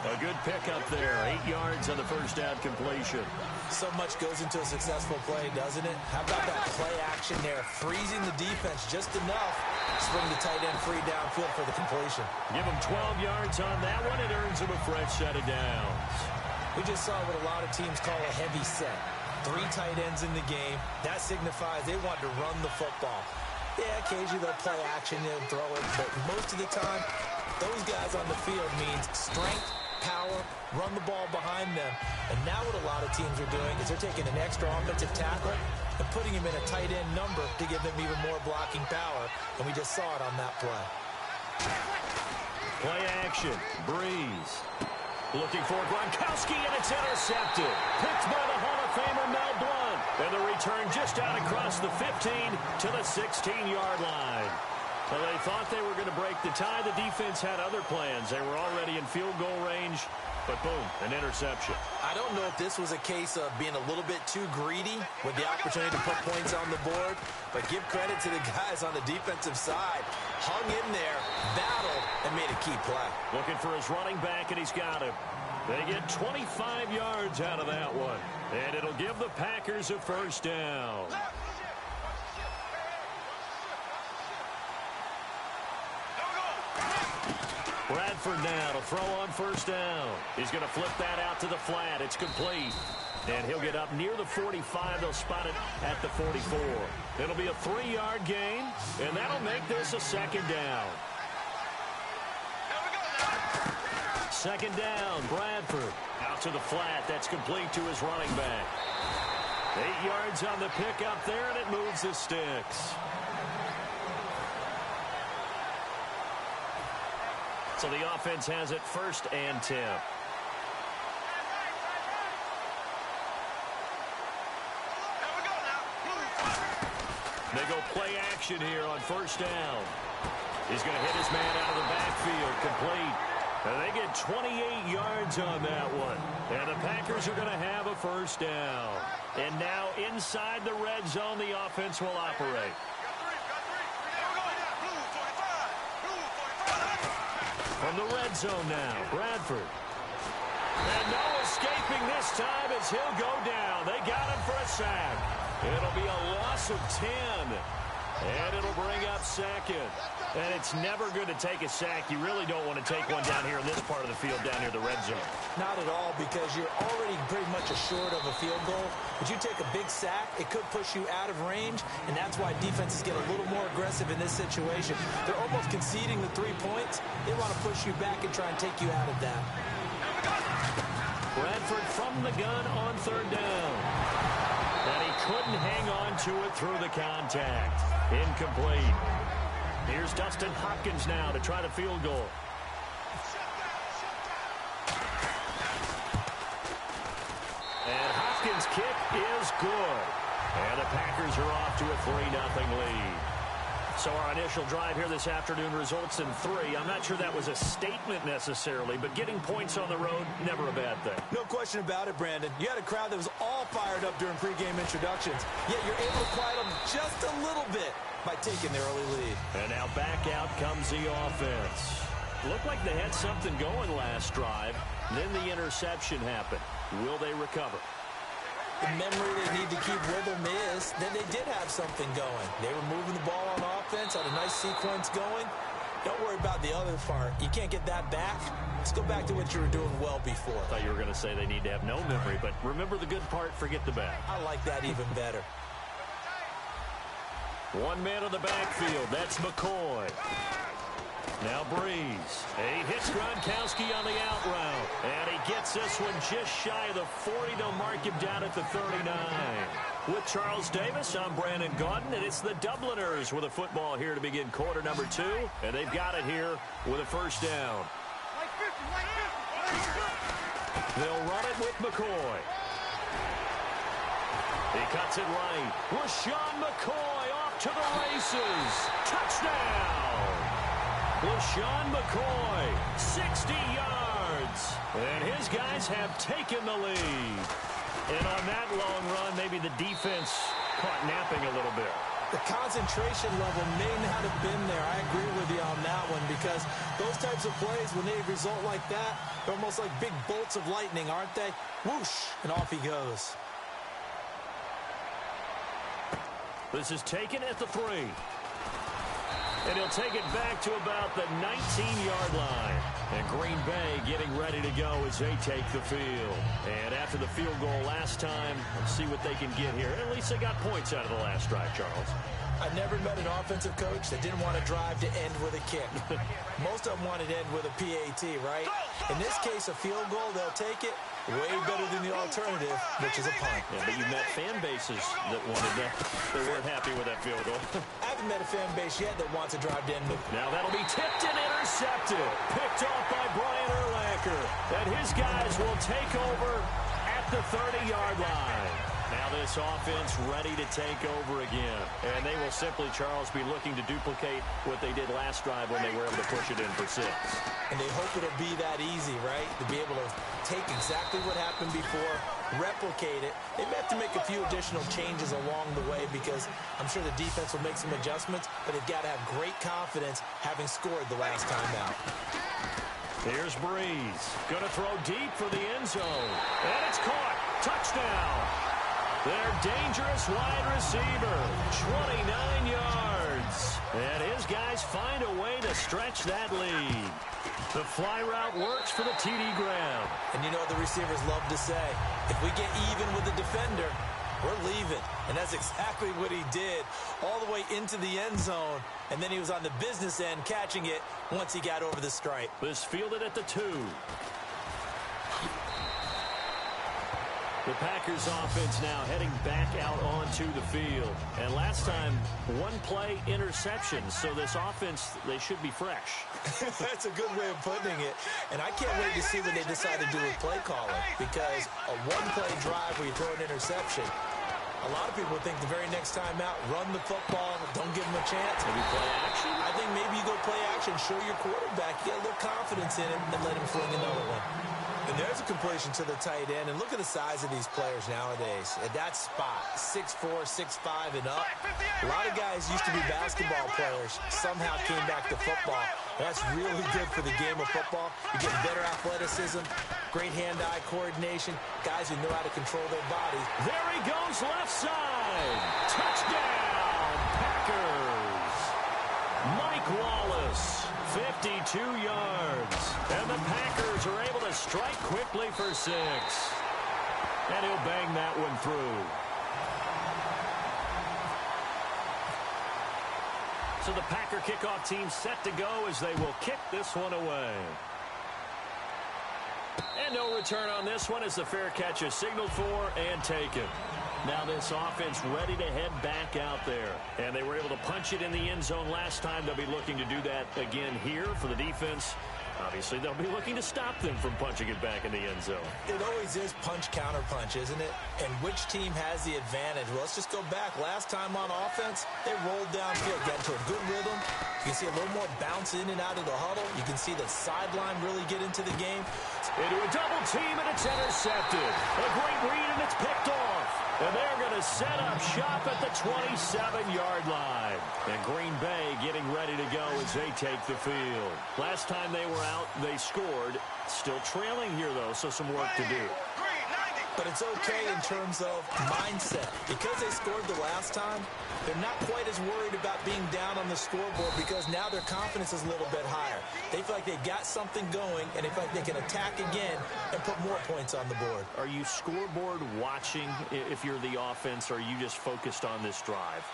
A good pickup there. 8 yards on the first down completion. So much goes into a successful play, doesn't it? How about that play action there? Freezing the defense just enough to spring the tight end free downfield for the completion. Give him 12 yards on that one. It earns him a fresh set of downs. We just saw what a lot of teams call a heavy set. 3 tight ends in the game. That signifies they want to run the football. Yeah, occasionally they'll play action and throw it, but most of the time, those guys on the field means strength, power, run the ball behind them. And now what a lot of teams are doing is they're taking an extra offensive tackle and putting him in a tight end number to give them even more blocking power. And we just saw it on that play. Play action. Breeze. Looking for Gronkowski, and it's intercepted. Picked by the Hall of Famer Mel Blount. And the return just out across the 15 to the 16-yard line. Well, they thought they were going to break the tie. The defense had other plans. They were already in field goal range, but boom, an interception. I don't know if this was a case of being a little bit too greedy with the opportunity to put points on the board, but give credit to the guys on the defensive side. Hung in there, battled, and made a key play. Looking for his running back, and he's got him. They get 25 yards out of that one, and it'll give the Packers a first down. Bradford now to throw on 1st down. He's going to flip that out to the flat. It's complete. And he'll get up near the 45. They'll spot it at the 44. It'll be a 3-yard gain, and that'll make this a 2nd down. 2nd down, Bradford. Out to the flat. That's complete to his running back. 8 yards on the pickup there, and it moves the sticks. So the offense has it 1st and 10. They go play action here on 1st down. He's going to hit his man out of the backfield, complete. And they get 28 yards on that one. And the Packers are going to have a 1st down. And now inside the red zone, the offense will operate. From the red zone now, Bradford. And no escaping this time as he'll go down. They got him for a sack. It'll be a loss of 10. And it'll bring up second. And it's never good to take a sack. You really don't want to take one down here in this part of the field, down near the red zone. Not at all, because you're already pretty much assured of a field goal. But you take a big sack, it could push you out of range, and that's why defenses get a little more aggressive in this situation. They're almost conceding the 3 points. They want to push you back and try and take you out of that. Bradford from the gun on third down. And he couldn't hang on to it through the contact. Incomplete. Here's Dustin Hopkins now to try the field goal. And Hopkins' kick is good. And the Packers are off to a 3-0 lead. So our initial drive here this afternoon results in 3. I'm not sure that was a statement necessarily, but getting points on the road, never a bad thing. No question about it, Brandon. You had a crowd that was all fired up during pregame introductions, yet you're able to quiet them just a little bit by taking the early lead. And now back out comes the offense. Looked like they had something going last drive. Then the interception happened. Will they recover? The memory they need to keep with them is that they did have something going. They were moving the ball on offense, had a nice sequence going. Don't worry about the other part. You can't get that back. Let's go back to what you were doing well before. I thought you were going to say they need to have no memory, but remember the good part, forget the bad. I like that even better. One man in the backfield. That's McCoy. Now Breeze. He hits Gronkowski on the out route. And he gets this one just shy of the 40 to mark him down at the 39. With Charles Davis, I'm Brandon Gaudin, and it's the Dubliners with a football here to begin quarter number 2. And they've got it here with a first down. They'll run it with McCoy. He cuts it right. LaShawn McCoy off to the races. Touchdown! LaShawn McCoy, 60 yards. And his guys have taken the lead. And on that long run, maybe the defense caught napping a little bit. The concentration level may not have been there. I agree with you on that one, because those types of plays, when they result like that, they're almost like big bolts of lightning, aren't they? Whoosh, and off he goes. This is taken at the 3. And he'll take it back to about the 19-yard line. And Green Bay getting ready to go as they take the field. And after the field goal last time, let's see what they can get here. At least they got points out of the last drive, Charles. I never met an offensive coach that didn't want to drive to end with a kick. Most of them wanted to end with a PAT, right? In this case, a field goal, they'll take it. Way better than the alternative, which is a punt. Yeah, but you met fan bases that wanted that. They weren't happy with that field goal. I haven't met a fan base yet that wants to drive to end. Now that'll be tipped and intercepted. Picked off by Brian Urlacher. And his guys will take over at the 30-yard line. Now this offense ready to take over again. And they will simply, Charles, be looking to duplicate what they did last drive when they were able to push it in for 6. And they hope it'll be that easy, right? To be able to take exactly what happened before, replicate it. They may have to make a few additional changes along the way, because I'm sure the defense will make some adjustments, but they've got to have great confidence having scored the last time out. Here's Breeze. Going to throw deep for the end zone. And it's caught. Touchdown. Their dangerous wide receiver, 29 yards. And his guys find a way to stretch that lead. The fly route works for the TD grab. And you know what the receivers love to say? If we get even with the defender, we're leaving. And that's exactly what he did, all the way into the end zone. And then he was on the business end catching it once he got over the stripe. This fielded at the 2. The Packers offense now heading back out onto the field. And last time, one play interception. So this offense, they should be fresh. That's a good way of putting it. And I can't wait to see what they decide to do with play calling. Because a one-play drive where you throw an interception, a lot of people think the very next time out, run the football, don't give them a chance. Maybe play action? I think maybe you go play action, show your quarterback, get a little confidence in him, and let him fling another one. And there's a completion to the tight end. And look at the size of these players nowadays. At that spot, 6'4", 6'5", and up. A lot of guys used to be basketball players, somehow came back to football. That's really good for the game of football. You're getting better athleticism, great hand-eye coordination, guys who know how to control their bodies. There he goes left side. Touchdown, Packers. Wallace, 52 yards. And the Packers are able to strike quickly for 6. And he'll bang that one through. So the Packer kickoff team set to go as they will kick this one away. And no return on this one as the fair catch is signaled for and taken. Now this offense ready to head back out there. And they were able to punch it in the end zone last time. They'll be looking to do that again here for the defense. Obviously, they'll be looking to stop them from punching it back in the end zone. It always is punch-counter-punch, isn't it? And which team has the advantage? Well, let's just go back. Last time on offense, they rolled downfield, got into a good rhythm. You can see a little more bounce in and out of the huddle. You can see the sideline really get into the game. Into a double team, and it's intercepted. A great read, and it's picked off. And they're going to set up shop at the 27-yard line. And Green Bay getting ready to go as they take the field. Last time they were out, they scored. Still trailing here, though, so some work to do. But it's okay in terms of mindset. Because they scored the last time, they're not quite as worried about being down on the scoreboard because now their confidence is a little bit higher. They feel like they've got something going, and they feel like they can attack again and put more points on the board. Are you scoreboard watching if you're the offense, or are you just focused on this drive?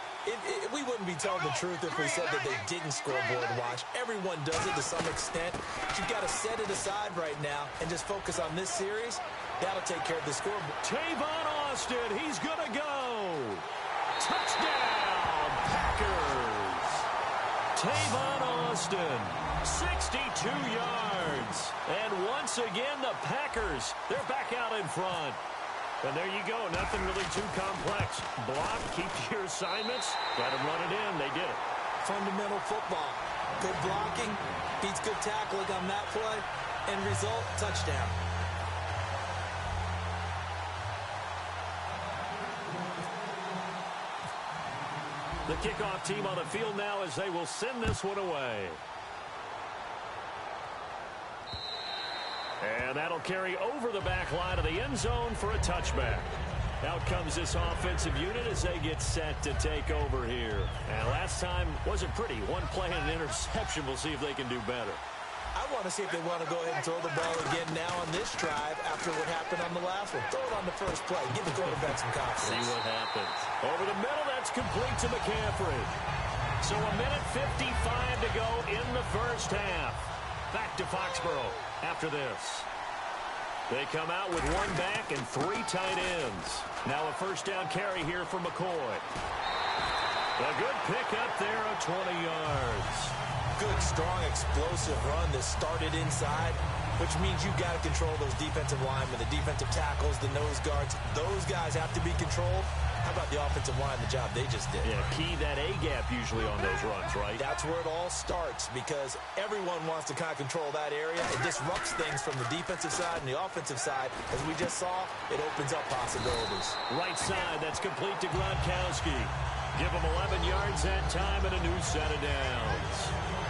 We wouldn't be telling the truth if we said that they didn't scoreboard watch. Everyone does it to some extent. But you've got to set it aside right now and just focus on this series. That'll take care of the scoreboard. Tavon Austin, he's going to go. Touchdown, Packers. Tavon Austin, 62 yards. And once again, the Packers, they're back out in front. And there you go, nothing really too complex. Block, keep to your assignments, let them run it in. They did it. Fundamental football. Good blocking, beats good tackling on that play. End result, touchdown. The kickoff team on the field now as they will send this one away. And that'll carry over the back line of the end zone for a touchback. Out comes this offensive unit as they get set to take over here. And last time wasn't pretty. One play and an interception. We'll see if they can do better. I want to see if they want to go ahead and throw the ball again now on this drive after what happened on the last one. Throw it on the first play. Give the quarterback some confidence. See what happens. Over the middle, that's complete to McCaffrey. So a minute 55 to go in the first half. Back to Foxborough after this. They come out with one back and 3 tight ends. Now a first down carry here for McCoy. A good pick up there of 20 yards. Good, strong, explosive run that started inside, which means you got to control those defensive linemen, the defensive tackles, the nose guards. Those guys have to be controlled. How about the offensive line, the job they just did? Yeah, key that A-gap usually on those runs, right? That's where it all starts because everyone wants to kind of control that area. It disrupts things from the defensive side and the offensive side. As we just saw, it opens up possibilities. Right side, that's complete to Gronkowski. Give him 11 yards that time and a new set of downs.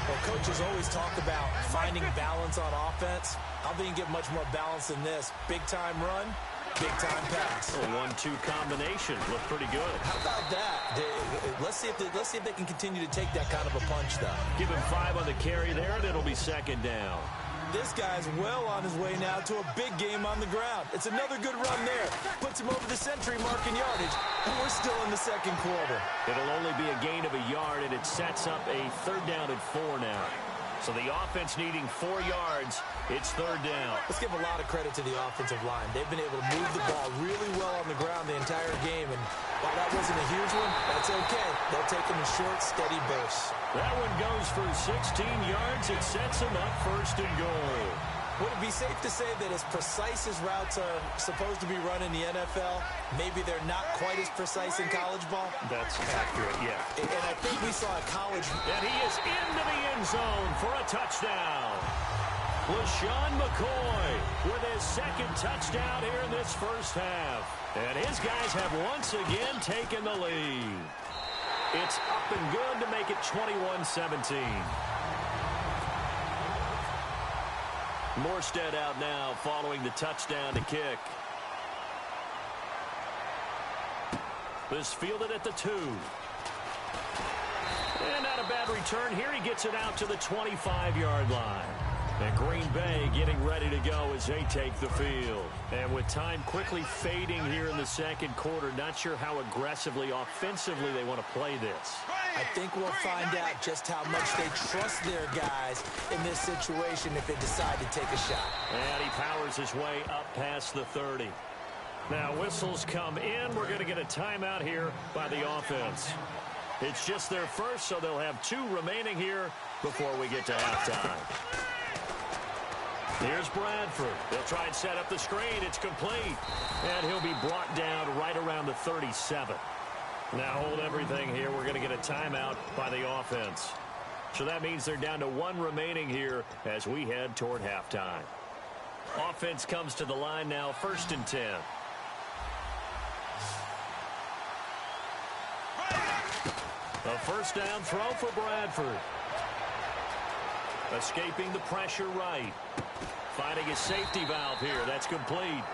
Well, coaches always talk about finding balance on offense. I don't think you get much more balance than this. Big-time run, big-time pass. A 1-2 combination. Looked pretty good. How about that? Let's see if they can continue to take that kind of a punch, though. Give him 5 on the carry there, and it'll be second down. This guy's well on his way now to a big game on the ground. It's another good run there. Puts him over the century mark in yardage, and we're still in the second quarter. It'll only be a gain of a yard, and it sets up a third down at 4 now. So the offense needing 4 yards. It's third down. Let's give a lot of credit to the offensive line. They've been able to move the ball really well on the ground the entire game. And while that wasn't a huge one, that's okay. They'll take them in short, steady bursts. That one goes for 16 yards. It sets them up first and goal. Would it be safe to say that as precise as routes are supposed to be run in the NFL, maybe they're not quite as precise in college ball? That's accurate, yeah. And I think we saw a college... And he is into the end zone for a touchdown. LaShawn McCoy with his second touchdown here in this first half. And his guys have once again taken the lead. It's up and good to make it 21-17. Morstead out now following the touchdown to kick. This fielded at the 2. And not a bad return here. He gets it out to the 25-yard line. And Green Bay getting ready to go as they take the field. And with time quickly fading here in the second quarter, not sure how aggressively, offensively they want to play this. I think we'll find out just how much they trust their guys in this situation if they decide to take a shot. And he powers his way up past the 30. Now whistles come in. We're going to get a timeout here by the offense. It's just their first, so they'll have 2 remaining here before we get to halftime. Here's Bradford. They'll try and set up the screen. It's complete. And he'll be brought down right around the 37. Now hold everything here. We're going to get a timeout by the offense. So that means they're down to 1 remaining here as we head toward halftime. Offense comes to the line now, 1st and 10. A first down throw for Bradford. Escaping the pressure right. Finding his safety valve here. That's complete.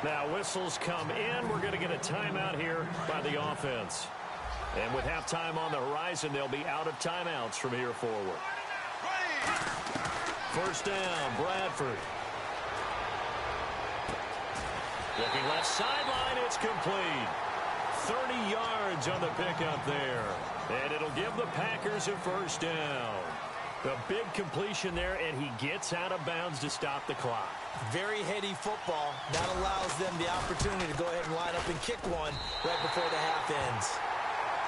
Now whistles come in. We're going to get a timeout here by the offense. And with halftime on the horizon, they'll be out of timeouts from here forward. First down, Bradford. Looking left sideline, it's complete. 30 yards on the pickup there. And it'll give the Packers a first down. A big completion there, and he gets out of bounds to stop the clock. Very heady football. That allows them the opportunity to go ahead and line up and kick one right before the half ends.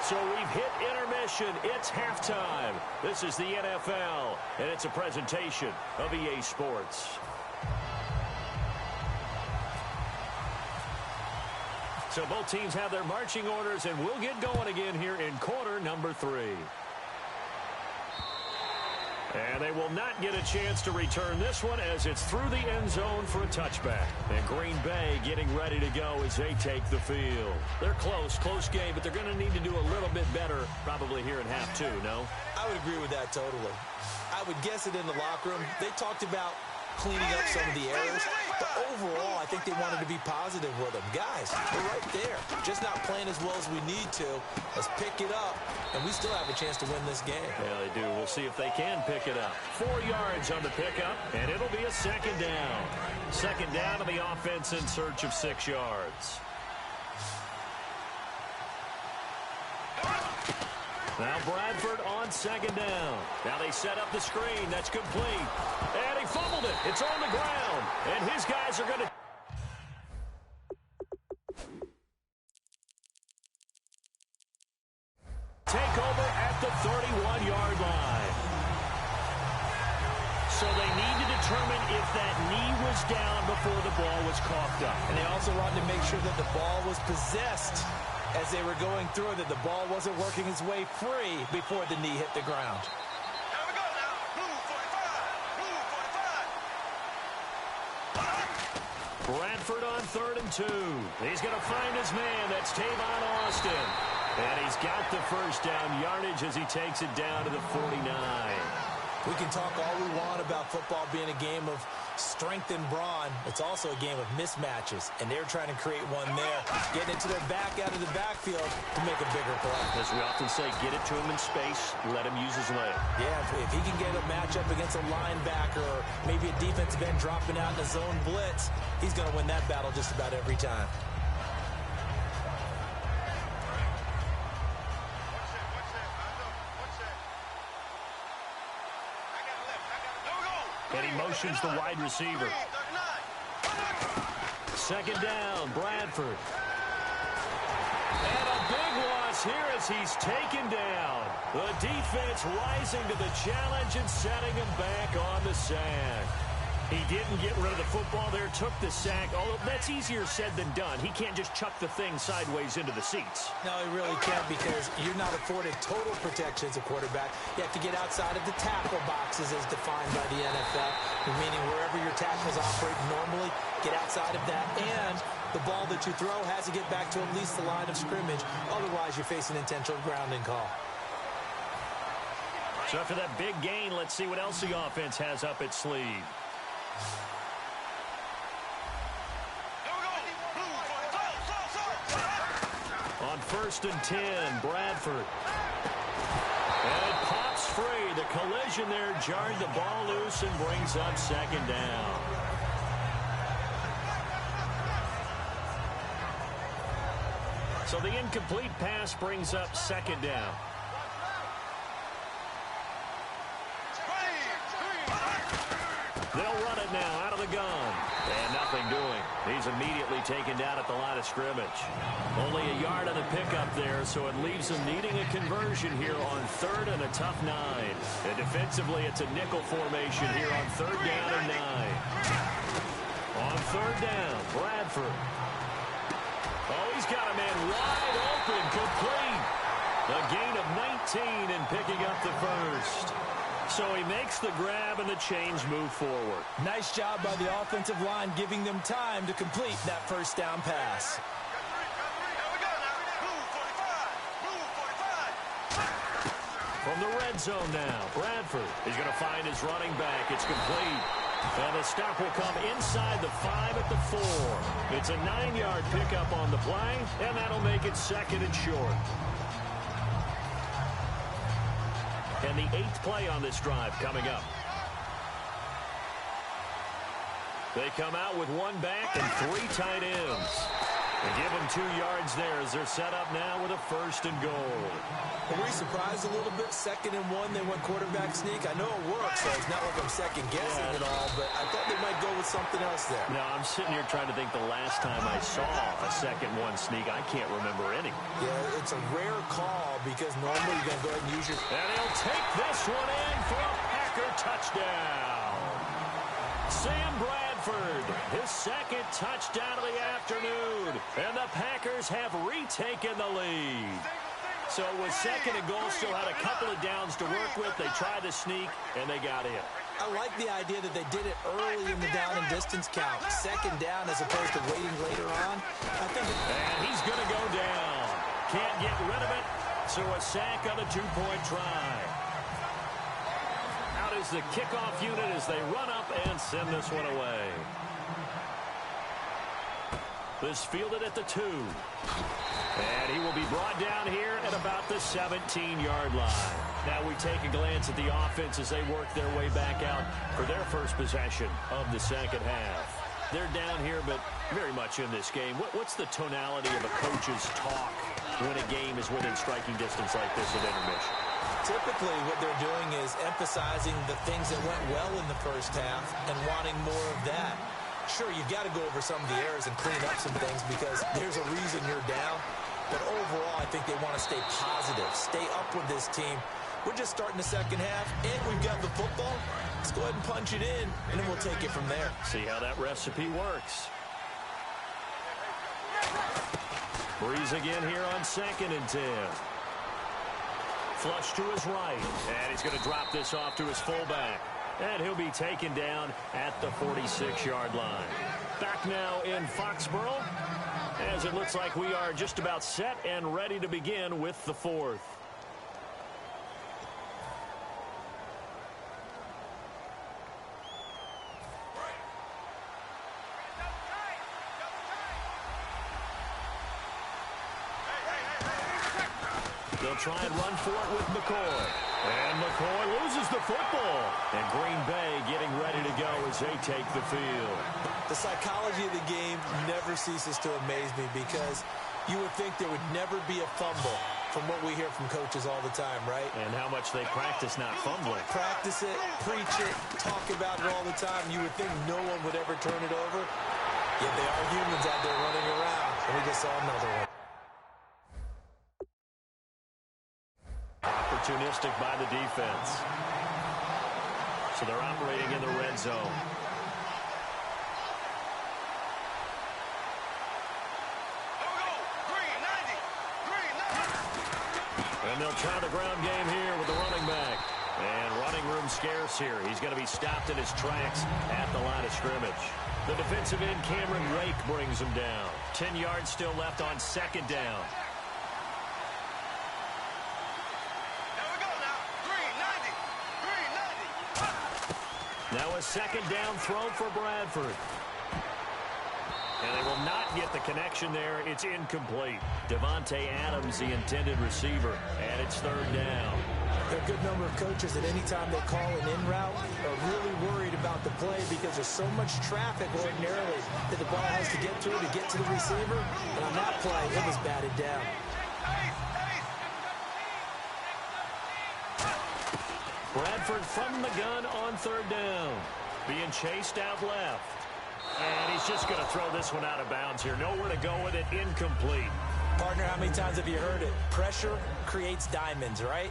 So we've hit intermission. It's halftime. This is the NFL, and it's a presentation of EA Sports. So both teams have their marching orders, and we'll get going again here in quarter number 3. And they will not get a chance to return this one as it's through the end zone for a touchback. And Green Bay getting ready to go as they take the field. They're close game, but they're going to need to do a little bit better probably here in half 2, no? I would agree with that totally. I would guess it in the locker room. They talked about cleaning up some of the errors, but overall, I think they wanted to be positive with them. Guys, we're right there. Just not playing as well as we need to. Let's pick it up, and we still have a chance to win this game. Yeah, they do. We'll see if they can pick it up. 4 yards on the pickup, and it'll be a second down. Second down to the offense in search of 6 yards. Now Bradford on second down. Now they set up the screen. That's complete. And he fumbled it. It's on the ground. And his guys are going to take over at the 31-yard line. So they need to determine if that knee was down before the ball was coughed up. And they also wanted to make sure that the ball was possessed as they were going through, that the ball wasn't working its way free before the knee hit the ground. Here we go now. Blue 45. Bradford on 3rd and 2. He's going to find his man. That's Tavon Austin. And he's got the first down yardage as he takes it down to the 49. We can talk all we want about football being a game of strength and brawn. It's also a game of mismatches, and they're trying to create one there, getting it to their back out of the backfield to make a bigger play. As we often say, get it to him in space, let him use his leg. Yeah, if he can get a matchup against a linebacker or maybe a defensive end dropping out in a zone blitz, he's going to win that battle just about every time. And he motions the wide receiver. Second down, Bradford. And a big loss here as he's taken down. The defense rising to the challenge and setting him back on the sack. He didn't get rid of the football there, took the sack. Although that's easier said than done. He can't just chuck the thing sideways into the seats. No, he really can't, because you're not afforded total protection as a quarterback. You have to get outside of the tackle boxes as defined by the NFL, meaning wherever your tackles operate normally, get outside of that. And the ball that you throw has to get back to at least the line of scrimmage. Otherwise, you're facing intentional grounding call. So after that big gain, let's see what else the offense has up its sleeve. On 1st and 10, Bradford. free. The collision there jarred the ball loose and brings up second down. So the incomplete pass brings up second down. They'll run it now out of the gun. And nothing doing. He's immediately taken down at the line of scrimmage. Only a yard on the pickup there, so it leaves him needing a conversion here on 3rd and a tough 9. And defensively, it's a nickel formation here on 3rd down and 9. On 3rd down, Bradford. Oh, he's got a man wide open, complete. A gain of 19 and picking up the first. So he makes the grab and the chains move forward. Nice job by the offensive line giving them time to complete that first down pass. From the red zone now, Bradford is going to find his running back. It's complete. And the stop will come inside the 5 at the 4. It's a 9-yard pickup on the play, and that'll make it 2nd and short. And the 8th play on this drive coming up. They come out with 1 back and 3 tight ends. They give them 2 yards there as they're set up now with a 1st and goal. Were we surprised a little bit? 2nd and 1, they went quarterback sneak. I know it works, so it's not like I'm second-guessing it all, but I thought they might go with something else there. No, I'm sitting here trying to think the last time I saw a 2nd 1 sneak. I can't remember any. Yeah, it's a rare call because normally you're going to go ahead and use your... And he'll take this one in for a Packer touchdown. Sam Bradford, his 2nd touchdown of the afternoon. And the Packers have retaken the lead. So it was 2nd and goal, still had a couple of downs to work with. They tried to sneak, and they got in. I like the idea that they did it early in the down and distance count. 2nd down as opposed to waiting later on. And he's going to go down. Can't get rid of it, so a sack on a 2-point try. Out is the kickoff unit as they run up and send this one away. This fielded at the 2. And he will be brought down here at about the 17-yard line. Now we take a glance at the offense as they work their way back out for their first possession of the second half. They're down here, but very much in this game. What's the tonality of a coach's talk when a game is within striking distance like this at intermission? Typically, what they're doing is emphasizing the things that went well in the first half and wanting more of that. Sure, you've got to go over some of the errors and clean up some things because there's a reason you're down. But overall, I think they want to stay positive, stay up with this team. We're just starting the second half, and we've got the football. Let's go ahead and punch it in, and then we'll take it from there. See how that recipe works. Breeze again here on 2nd and 10. Flush to his right, and he's going to drop this off to his fullback. And he'll be taken down at the 46-yard line. Back now in Foxborough, as it looks like we are just about set and ready to begin with the 4th. They'll try and run for it with McCoy. And McCoy loses the football. And Green Bay getting ready to go as they take the field. The psychology of the game never ceases to amaze me because you would think there would never be a fumble from what we hear from coaches all the time, right? And how much they practice not fumbling. Practice it, preach it, talk about it all the time. You would think no one would ever turn it over. Yet they are humans out there running around. And we just saw another one. Opportunistic by the defense. So they're operating in the red zone. And they'll try the ground game here with the running back. And running room scarce here. He's going to be stopped in his tracks at the line of scrimmage. The defensive end, Cameron Rake, brings him down. 10 yards still left on 2nd down. Now a 2nd down throw for Bradford. And they will not get the connection there. It's incomplete. Devontae Adams, the intended receiver. And it's 3rd down. There are a good number of coaches that anytime they call an in route are really worried about the play because there's so much traffic ordinarily that the ball has to get through to get to the receiver. And on that play, it was batted down. Bradford from the gun on third down. Being chased out left. And he's just going to throw this one out of bounds here. Nowhere to go with it. Incomplete. Partner, how many times have you heard it? Pressure creates diamonds, right?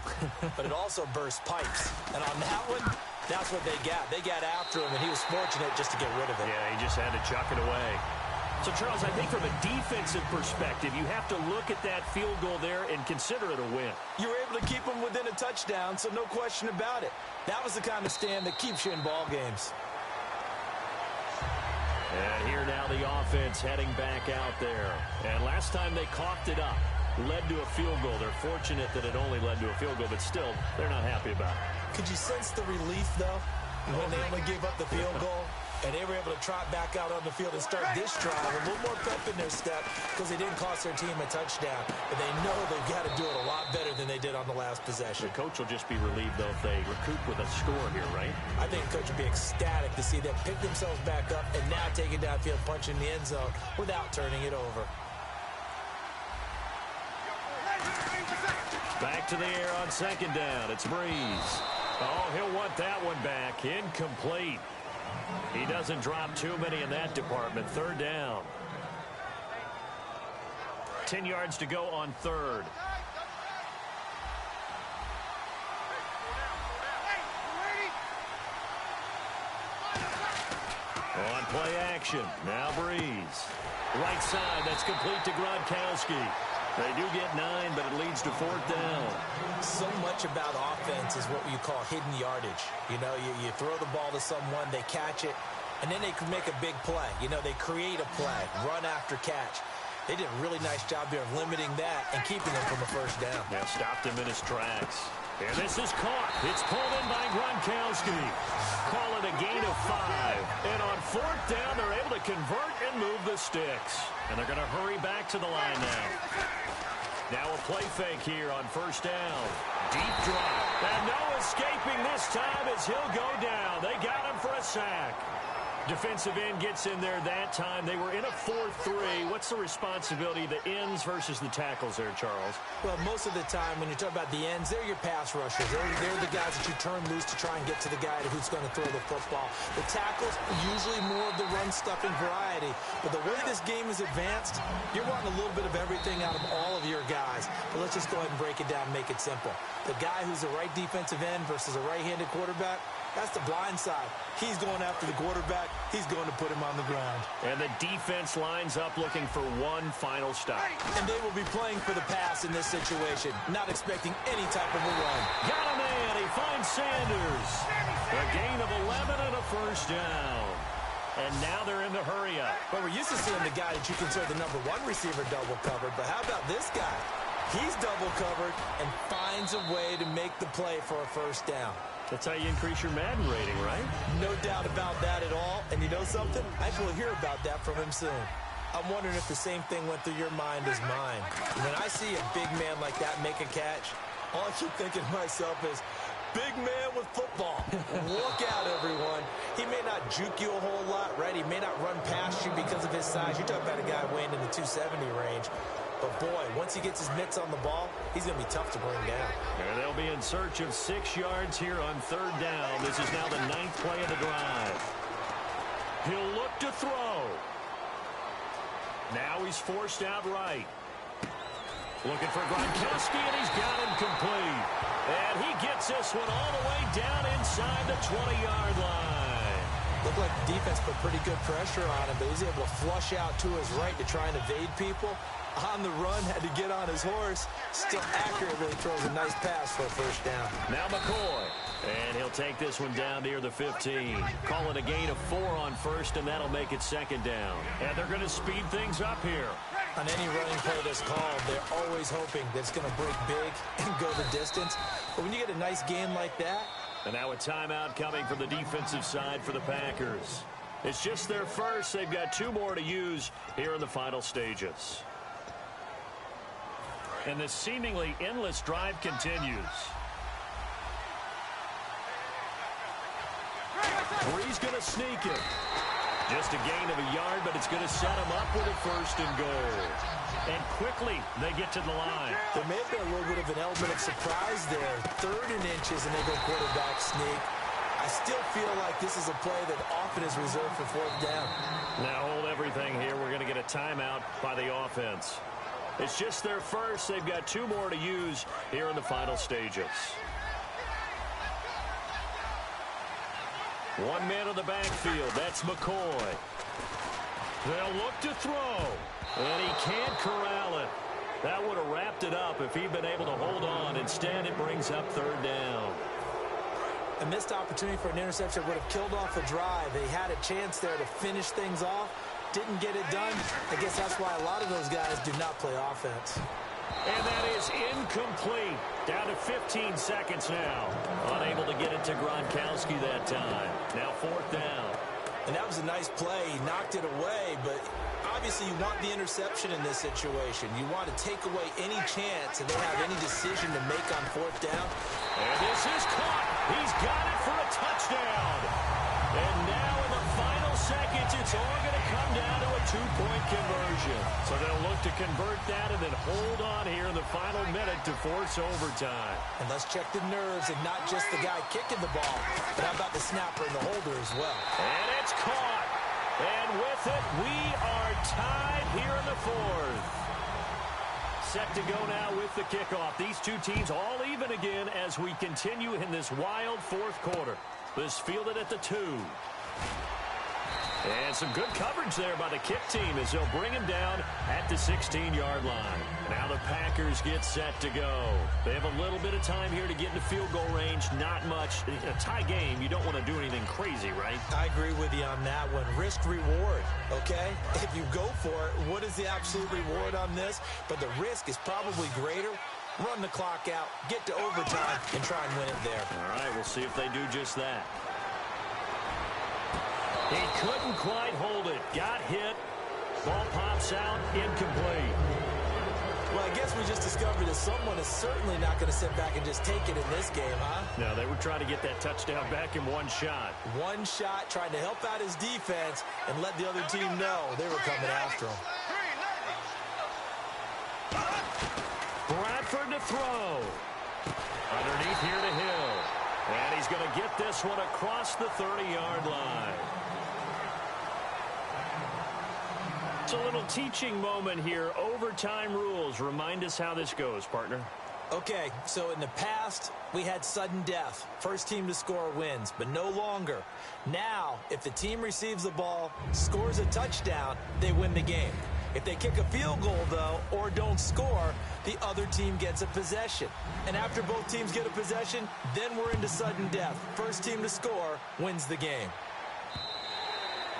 But it also bursts pipes. And on that one, that's what they got. They got after him, and he was fortunate just to get rid of it. Yeah, he just had to chuck it away. So, Charles, I think from a defensive perspective, you have to look at that field goal there and consider it a win. You were able to keep them within a touchdown, so no question about it. That was the kind of stand that keeps you in ball games. And here now the offense heading back out there. And last time they coughed it up, led to a field goal. They're fortunate that it only led to a field goal, but still, they're not happy about it. Could you sense the relief, though, when they only gave up the field goal? And they were able to trot back out on the field and start this drive a little more pep in their step because they didn't cost their team a touchdown. But they know they've got to do it a lot better than they did on the last possession. The coach will just be relieved, though, if they recoup with a score here, right? I think the coach would be ecstatic to see them pick themselves back up and now take it downfield, punch in the end zone without turning it over. Back to the air on second down. It's Breeze. Oh, he'll want that one back. Incomplete. He doesn't drop too many in that department. Third down. 10 yards to go on third. On play action. Now Breeze. Right side. That's complete to Gronkowski. They do get 9, but it leads to fourth down. So much about offense is what you call hidden yardage. You know, you throw the ball to someone, they catch it, and then they can make a big play. You know, they create a play, run after catch. They did a really nice job here of limiting that and keeping them from a first down. Yeah, stopped him in his tracks. And this is caught. It's pulled in by Gronkowski. Call it a gain of 5. And on fourth down, they're able to convert and move the sticks. And they're going to hurry back to the line now. Now a play fake here on first down. Deep drop. And no escaping this time as he'll go down. They got him for a sack. Defensive end gets in there that time. They were in a 4-3. What's the responsibility of the ends versus the tackles there, Charles? Well, most of the time when you talk about the ends, they're your pass rushers. They're the guys that you turn loose to try and get to the guy who's going to throw the football. The tackles, usually more of the run-stuffing variety. But the way this game is advanced, you're wanting a little bit of everything out of all of your guys. But let's just go ahead and break it down and make it simple. The guy who's a right defensive end versus a right-handed quarterback, that's the blind side. He's going after the quarterback. He's going to put him on the ground. And the defense lines up looking for one final stop. And they will be playing for the pass in this situation, not expecting any type of a run. Got a man. He finds Sanders. A gain of 11 and a first down. And now they're in the hurry up. But we're used to seeing the guy that you consider the number 1 receiver double covered. But how about this guy? He's double covered and finds a way to make the play for a first down. That's how you increase your Madden rating, right? No doubt about that at all. And you know something? I think we'll hear about that from him soon. I'm wondering if the same thing went through your mind as mine. When I see a big man like that make a catch, all I keep thinking to myself is, big man with football. Look out, everyone. He may not juke you a whole lot, right? He may not run past you because of his size. You talk about a guy weighing in the 270 range. But, boy, once he gets his mitts on the ball, he's going to be tough to bring down. And they'll be in search of 6 yards here on third down. This is now the 9th play of the drive. He'll look to throw. Now he's forced out right. Looking for Gronkowski, and he's got him complete. And he gets this one all the way down inside the 20-yard line. Looked like the defense put pretty good pressure on him, but he's able to flush out to his right to try and evade people. On the run, had to get on his horse. Still accurately throws a nice pass for a first down. Now McCoy. And he'll take this one down near the 15. Call it a gain of 4 on first, and that'll make it second down. And they're going to speed things up here. On any running play that's called, they're always hoping that it's going to break big and go the distance. But when you get a nice gain like that. And now a timeout coming from the defensive side for the Packers. It's just their first. They've got 2 more to use here in the final stages. And this seemingly endless drive continues. Brees going to sneak it. Just a gain of a yard, but it's going to set him up with a 1st and goal. And quickly, they get to the line. There may have been a little bit of an element of surprise there. 3rd and inches, and they go quarterback sneak. I still feel like this is a play that often is reserved for 4th down. Now hold everything here. We're going to get a timeout by the offense. It's just their first. They've got 2 more to use here in the final stages. 1 man in the backfield. That's McCoy. They'll look to throw. And he can't corral it. That would have wrapped it up if he'd been able to hold on. Instead, it brings up 3rd down. A missed opportunity for an interception would have killed off a drive. They had a chance there to finish things off. Didn't get it done. I guess that's why a lot of those guys do not play offense. And that is incomplete. Down to 15 seconds now. Unable to get it to Gronkowski that time. Now 4th down. And that was a nice play. He knocked it away, but obviously you want the interception in this situation. You want to take away any chance and they have any decision to make on 4th down. And this is caught. He's got it for a touchdown. And now in the final seconds, it's all going to come down to a 2-point conversion. So they'll look to convert that and then hold on here in the final minute to force overtime. And let's check the nerves and not just the guy kicking the ball, but how about the snapper and the holder as well. And it's caught. And with it, we are tied here in the 4th. Set to go now with the kickoff. These 2 teams all even again as we continue in this wild 4th quarter. This fielded at the 2. And some good coverage there by the kick team as they'll bring him down at the 16-yard line. Now the Packers get set to go. They have a little bit of time here to get into field goal range. Not much. In a tie game, you don't want to do anything crazy, right? I agree with you on that one. Risk-reward, okay? If you go for it, what is the absolute reward on this? But the risk is probably greater. Run the clock out, get to overtime, and try and win it there. All right, we'll see if they do just that. He couldn't quite hold it. Got hit. Ball pops out. Incomplete. Well, I guess we just discovered that someone is certainly not going to sit back and just take it in this game, huh? No, they were trying to get that touchdown back in one shot. One shot, trying to help out his defense and let the other team know they were coming after him. Bradford to throw. Underneath here to Hill. And he's going to get this one across the 30-yard line. It's a little teaching moment here. Overtime rules. Remind us how this goes, partner. Okay, so in the past, we had sudden death. First team to score wins, but no longer. Now, if the team receives the ball, scores a touchdown, they win the game. If they kick a field goal, though, or don't score, the other team gets a possession. And after both teams get a possession, then we're into sudden death. First team to score wins the game.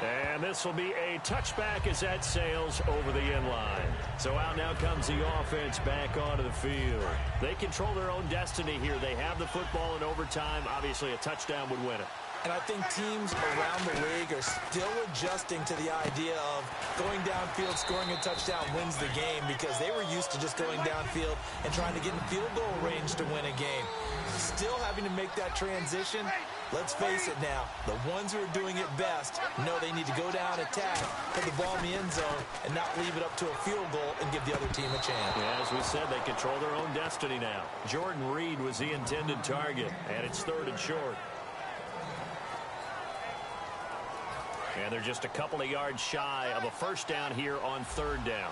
And this will be a touchback as that sails over the end line. So out now comes the offense back onto the field. They control their own destiny here. They have the football in overtime. Obviously, a touchdown would win it. And I think teams around the league are still adjusting to the idea of going downfield, scoring a touchdown wins the game, because they were used to just going downfield and trying to get in field goal range to win a game. Still having to make that transition. Let's face it now, the ones who are doing it best know they need to go down, attack, put the ball in the end zone, and not leave it up to a field goal and give the other team a chance. Yeah, as we said, they control their own destiny now. Jordan Reed was the intended target, and it's 3rd and short. And they're just a couple of yards shy of a first down here on 3rd down.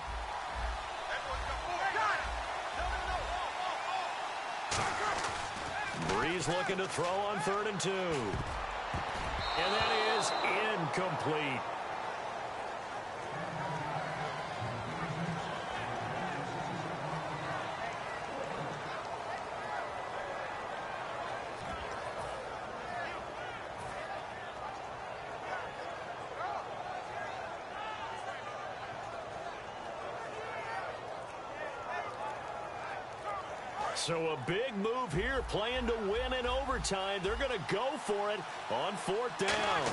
Brees looking to throw on 3rd and 2. And that is incomplete. So a big move here, playing to win in overtime. They're going to go for it on 4th down.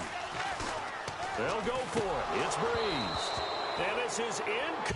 They'll go for it. It's Brees. And this is in.